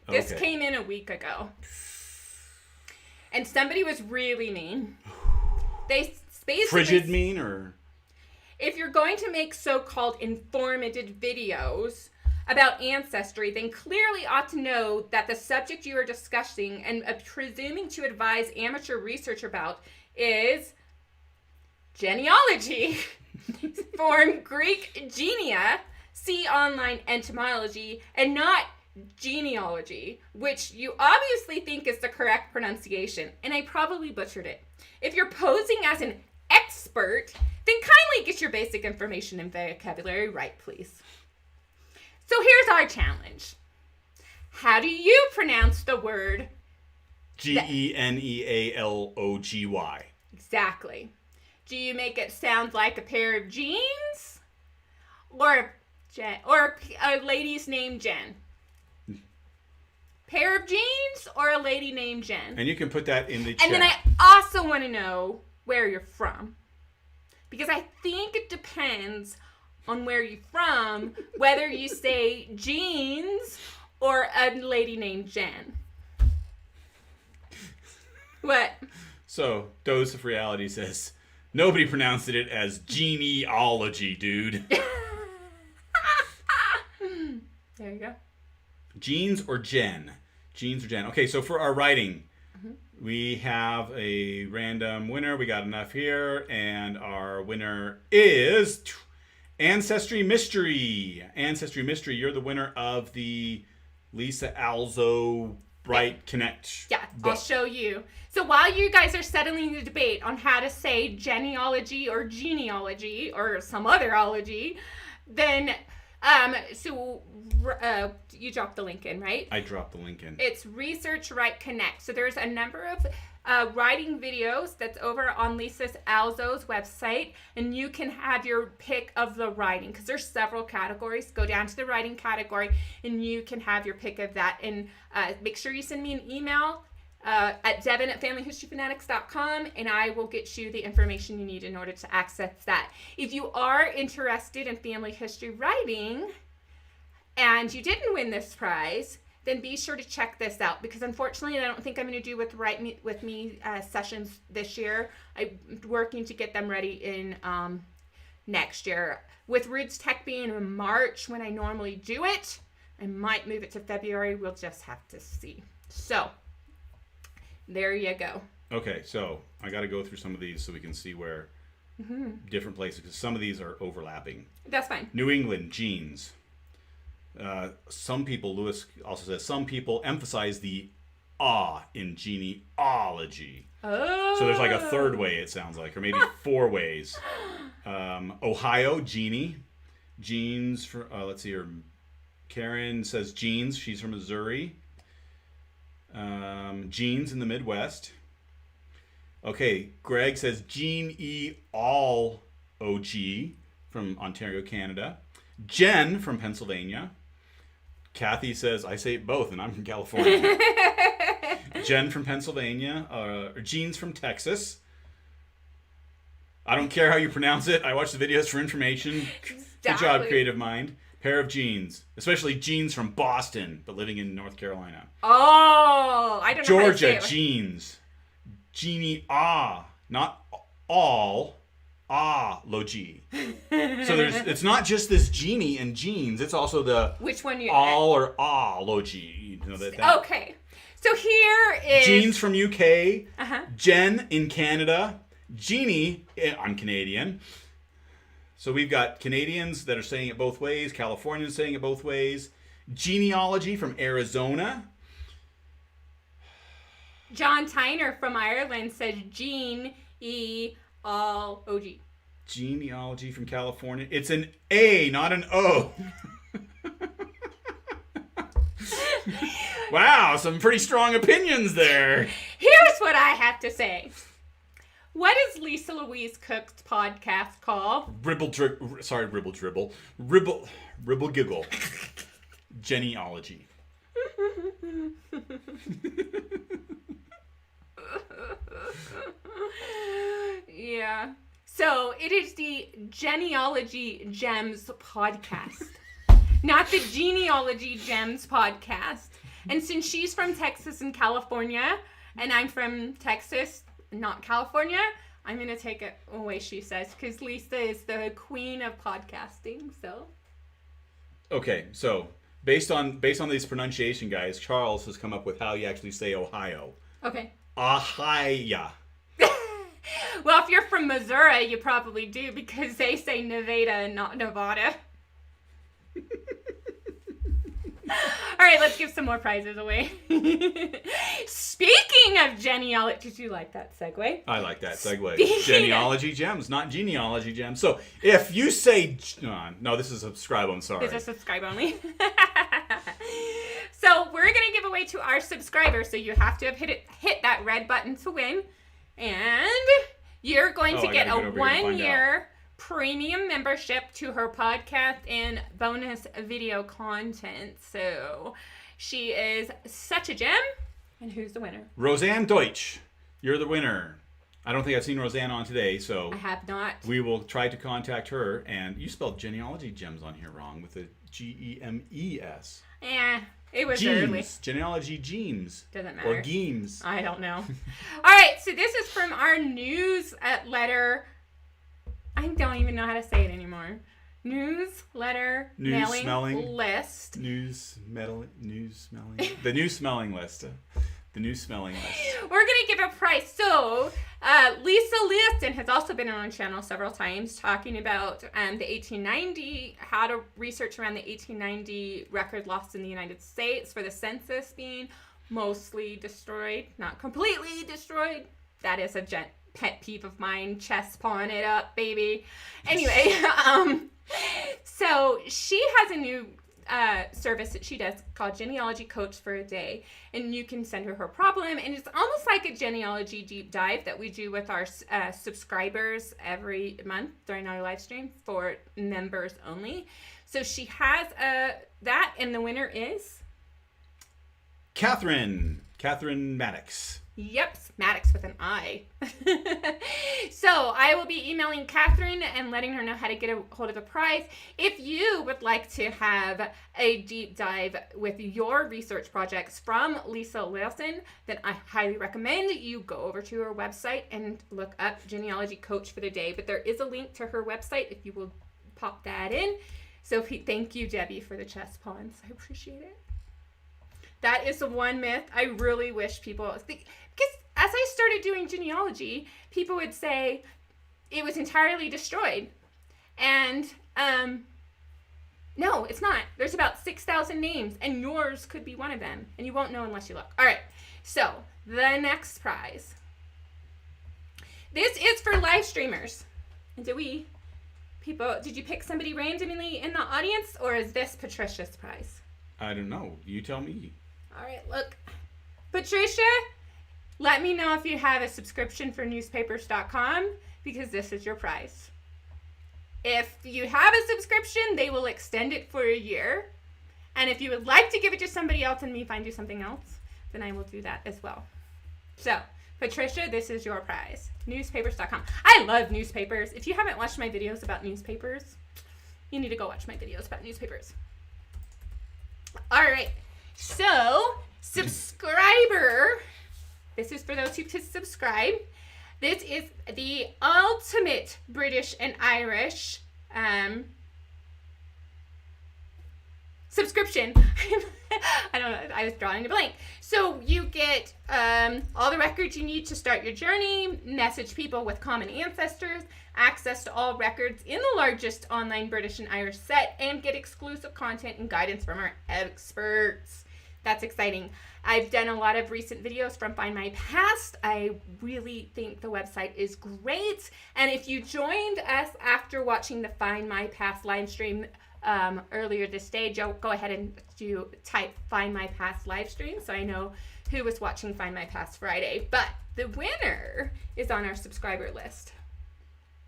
This came in a week ago. And somebody was really mean. They basically... Frigid mean, or... If you're going to make so-called informative videos about ancestry, then clearly ought to know that the subject you are discussing and presuming to advise amateur research about is genealogy. From Greek genia, see online etymology, and not genealogy, which you obviously think is the correct pronunciation, and I probably butchered it. If you're posing as an expert, then kindly get your basic information and vocabulary right, please. So here's our challenge. How do you pronounce the word Genealogy? Exactly. Do you make it sound like a pair of jeans? Or a lady's named Jen? Pair of jeans or a lady named Jen? And you can put that in the chat. And then I also want to know where you're from. Because I think it depends on where you're from, whether you say jeans or a lady named Jen. What? So, Dose of Reality says, nobody pronounced it as genealogy, dude. There you go. Jeans or Jen? Jeans or Jen? Okay, so for our writing, we have a random winner. We got enough here. And our winner is Ancestry Mystery. Ancestry Mystery, you're the winner of the Lisa Alzo Bright Connect. Yeah, I'll show you. So while you guys are settling the debate on how to say genealogy or genealogy or some other ology, then you dropped the link in, right? I dropped the link in. It's Research Right Connect. So there's a number of writing videos that's over on Lisa's Alzo's website, and you can have your pick of the writing because there's several categories. Go down to the writing category and you can have your pick of that. And make sure you send me an email at devin@familyhistoryfanatics.com, and I will get you the information you need in order to access that. If you are interested in family history writing and you didn't win this prize, then be sure to check this out, because unfortunately I don't think I'm going to do with me sessions this year. I'm working to get them ready in next year. With Roots Tech being in March when I normally do it, I might move it to February. We'll just have to see. So there you go. Okay, so I got to go through some of these so we can see where different places, because some of these are overlapping. That's fine. New England, genes. Some people, Lewis also says, some people emphasize the in genealogy. Oh. So there's like a third way, it sounds like, or maybe 4 ways. Ohio, Jeannie. Jeans, for, let's see here. Karen says jeans. She's from Missouri. Jeans in the Midwest. Okay, Greg says Gene-E-All-O-G from Ontario, Canada. Jen from Pennsylvania. Kathy says, I say both, and I'm from California. Jen from Pennsylvania. Jean's from Texas. I don't care how you pronounce it. I watch the videos for information. Exactly. Good job, creative mind. Pair of jeans. Especially jeans from Boston, but living in North Carolina. Oh, I don't know. Georgia, jeans. Jeannie, not all. Logy. So it's not just this genie and jeans, it's also the which one you all or logy. You know that. Okay. So here is Jeans from UK, Jen in Canada, Jeannie, I'm Canadian. So we've got Canadians that are saying it both ways, Californians saying it both ways. Genealogy from Arizona. John Tyner from Ireland says Gene-E-All-O-G. Genealogy from California. It's an A, not an O. Wow, some pretty strong opinions there. Here's what I have to say. What is Lisa Louise Cook's podcast called? Ribble Giggle. Genealogy. Yeah. So it is the Genealogy Gems podcast, not the Genealogy Gems podcast. And since she's from Texas and California, and I'm from Texas, not California, I'm going to take it away, she says, because Lisa is the queen of podcasting, so. Okay, so based on these pronunciation guys, Charles has come up with how you actually say Ohio. Okay. Ahia. Well, if you're from Missouri, you probably do, because they say Nevada and not Nevada. All right, let's give some more prizes away. Speaking of genealogy, did you like that segue? I like that segue. Genealogy Gems, not genealogy gems. So if you say, no, this is a subscribe, I'm sorry. It's a subscribe only. So we're going to give away to our subscribers, so you have to have hit that red button to win. And you're going to get a 1-year premium membership to her podcast and bonus video content. So she is such a gem. And who's the winner? Roseanne Deutsch. You're the winner. I don't think I've seen Roseanne on today, so I have not. We will try to contact her. And you spelled genealogy gems on here wrong with a Gemes. It was Genes. early. Genealogy genes. Doesn't matter. Or gemes. I don't know. All right, so this is from our newsletter. I don't even know how to say it anymore. Newsletter mailing list. The new smelling list. The new smelling list. We're going to give a prize. So, Lisa Liston has also been on our channel several times talking about the 1890, how to research around the 1890 record lost in the United States for the census being mostly destroyed, not completely destroyed. That is a pet peeve of mine. Chest pawing it up, baby. Anyway, so she has a new service that she does called Genealogy Coach for a Day, and you can send her problem, and it's almost like a genealogy deep dive that we do with our subscribers every month during our live stream for members only. So she has that, and the winner is Catherine Maddox. Yep, Fanatics with an I. So I will be emailing Catherine and letting her know how to get a hold of the prize. If you would like to have a deep dive with your research projects from Lisa Wilson, then I highly recommend you go over to her website and look up Genealogy Coach for the Day. But there is a link to her website if you will pop that in. So thank you, Debbie, for the chest pawns. I appreciate it. That is the one myth I really wish people... Because as I started doing genealogy, people would say it was entirely destroyed. And no, it's not. There's about 6,000 names, and yours could be one of them. And you won't know unless you look. All right, so the next prize. This is for live streamers. And did you pick somebody randomly in the audience, or is this Patricia's prize? I don't know. You tell me. All right, look. Patricia, let me know if you have a subscription for newspapers.com, because this is your prize. If you have a subscription, they will extend it for a year. And if you would like to give it to somebody else and me find you something else, then I will do that as well. So, Patricia, this is your prize. Newspapers.com. I love newspapers. If you haven't watched my videos about newspapers, you need to go watch my videos about newspapers. All right. So, subscriber, this is for those who subscribe. This is the ultimate British and Irish subscription. I don't know, I was drawing a blank. So you get all the records you need to start your journey, message people with common ancestors, access to all records in the largest online British and Irish set, and get exclusive content and guidance from our experts. That's exciting. I've done a lot of recent videos from Find My Past. I really think the website is great. And if you joined us after watching the Find My Past live stream earlier this day, go ahead and type Find My Past live stream so I know who was watching Find My Past Friday. But the winner is on our subscriber list.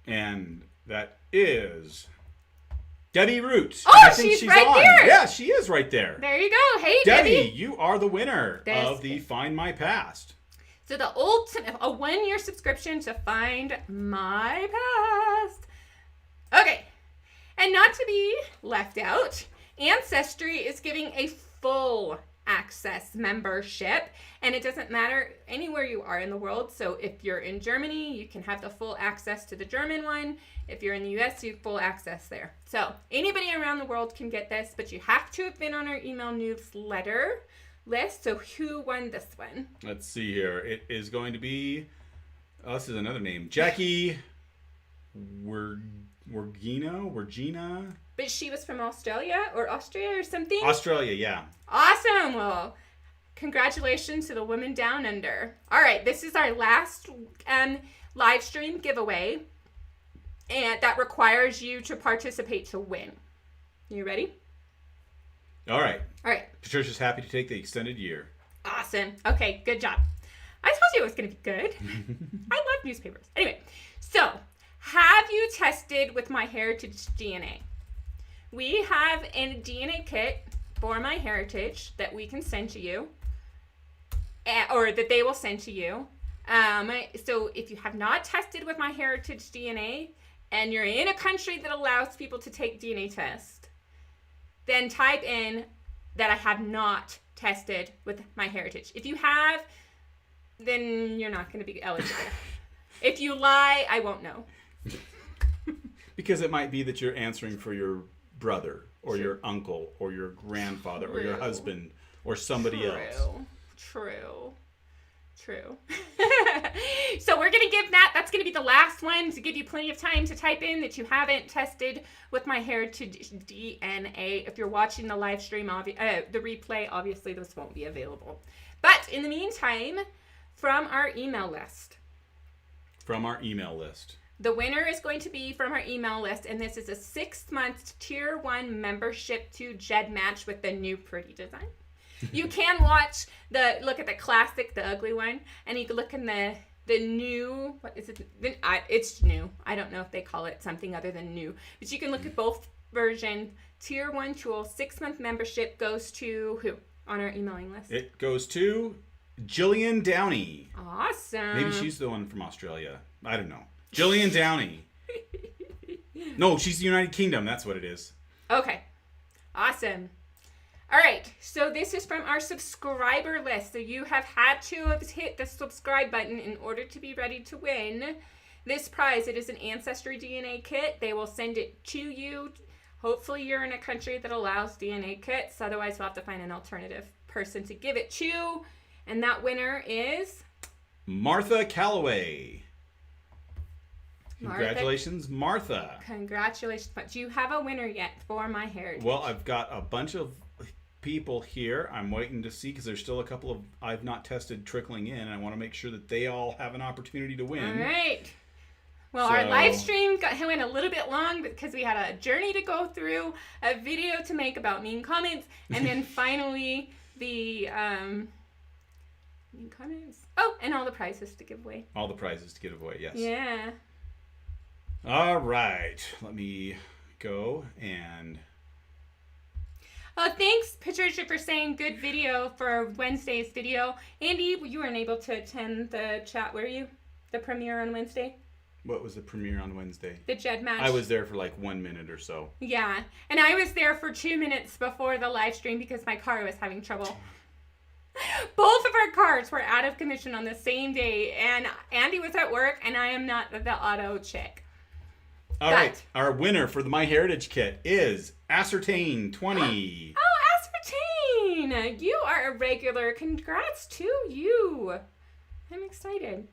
And that is Debbie Root. Oh, I think she's right on. there. Yeah, she is right there. There you go. Hey, Debbie, you are the winner of the Find My Past. So the ultimate, a 1-year subscription to Find My Past. Okay. And not to be left out, Ancestry is giving a full access membership, and it doesn't matter anywhere you are in the world. So if you're in Germany, you can have the full access to the German one. If you're in the US, you have full access there. So anybody around the world can get this, but you have to have been on our email newsletter list. So who won this one? Let's see here. It is going to be, this is another name, Jackie Wergina. But she was from Australia or Austria or something? Australia, yeah. Awesome. Well, congratulations to the women down under. All right, this is our last live stream giveaway, and that requires you to participate to win. You ready? All right. All right. Patricia's happy to take the extended year. Awesome. Okay, good job. I told you it was going to be good. I love newspapers. Anyway, so have you tested with MyHeritage DNA? We have a DNA kit for MyHeritage that we can send to you, or that they will send to you. So if you have not tested with MyHeritage DNA and you're in a country that allows people to take DNA tests, then type in that I have not tested with MyHeritage. If you have, then you're not going to be eligible. If you lie, I won't know. Because it might be that you're answering for your brother or your uncle or your grandfather or your husband or somebody else. True. So we're going to give that's going to be the last one to give you plenty of time to type in that you haven't tested with MyHeritage DNA. If you're watching the live stream, the replay, obviously this won't be available. But in the meantime, from our email list. The winner is going to be from our email list, and this is a 6-month Tier 1 membership to Jed Match with the new pretty design. You can look at the classic, the ugly one, and you can look in the new, what is it? It's new. I don't know if they call it something other than new, but you can look at both versions. Tier 1 tool, 6-month membership goes to who on our emailing list? It goes to Jillian Downey. Awesome. Maybe she's the one from Australia. I don't know. Jillian Downey. No, she's the United Kingdom. That's what it is. Okay. Awesome. All right. So this is from our subscriber list. So you have had to hit the subscribe button in order to be ready to win this prize. It is an Ancestry DNA kit. They will send it to you. Hopefully you're in a country that allows DNA kits. Otherwise, we'll have to find an alternative person to give it to. And that winner is Martha Calloway. Congratulations, Martha. Congratulations. But do you have a winner yet for MyHeritage? Well, I've got a bunch of people here. I'm waiting to see because there's still a couple of I've not tested trickling in. And I want to make sure that they all have an opportunity to win. All right. Well, our live stream went a little bit long because we had a journey to go through, a video to make about mean comments, and then finally the mean comments. Oh, and all the prizes to give away. All the prizes to give away, yes. Yeah. All right. Let me go and... Thanks, Patricia, for saying good video for Wednesday's video. Andy, you weren't able to attend the chat, were you? The premiere on Wednesday? What was the premiere on Wednesday? The Jed Match. I was there for like 1 minute or so. Yeah. And I was there for 2 minutes before the live stream because my car was having trouble. Both of our cars were out of commission on the same day, and Andy was at work, and I am not the auto chick. All right, our winner for the MyHeritage kit is Ascertain 20. Oh, Ascertain! You are a regular. Congrats to you. I'm excited.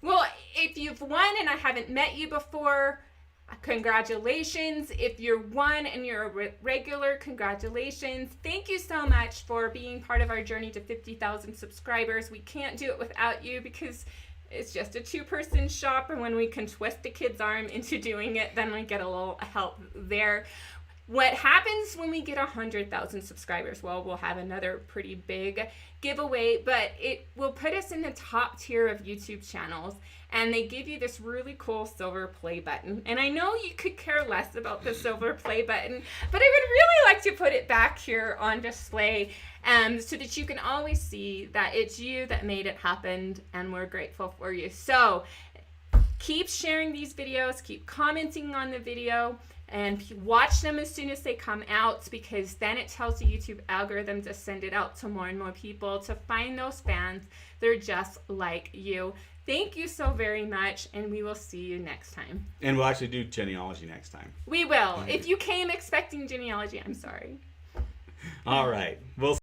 Well, if you've won and I haven't met you before, congratulations. If you're one and you're a regular, congratulations. Thank you so much for being part of our journey to 50,000 subscribers. We can't do it without you because it's just a 2-person shop, and when we can twist the kid's arm into doing it, then we get a little help there. What happens when we get 100,000 subscribers? Well, we'll have another pretty big giveaway, but it will put us in the top tier of YouTube channels, and they give you this really cool silver play button. And I know you could care less about the silver play button, but I would really like to put it back here on display so that you can always see that it's you that made it happen, and we're grateful for you. So keep sharing these videos, keep commenting on the video, and watch them as soon as they come out, because then it tells the YouTube algorithm to send it out to more and more people to find those fans that are just like you. Thank you so very much, and we will see you next time. And we'll actually do genealogy next time. We will. If you came expecting genealogy, I'm sorry. All right. We'll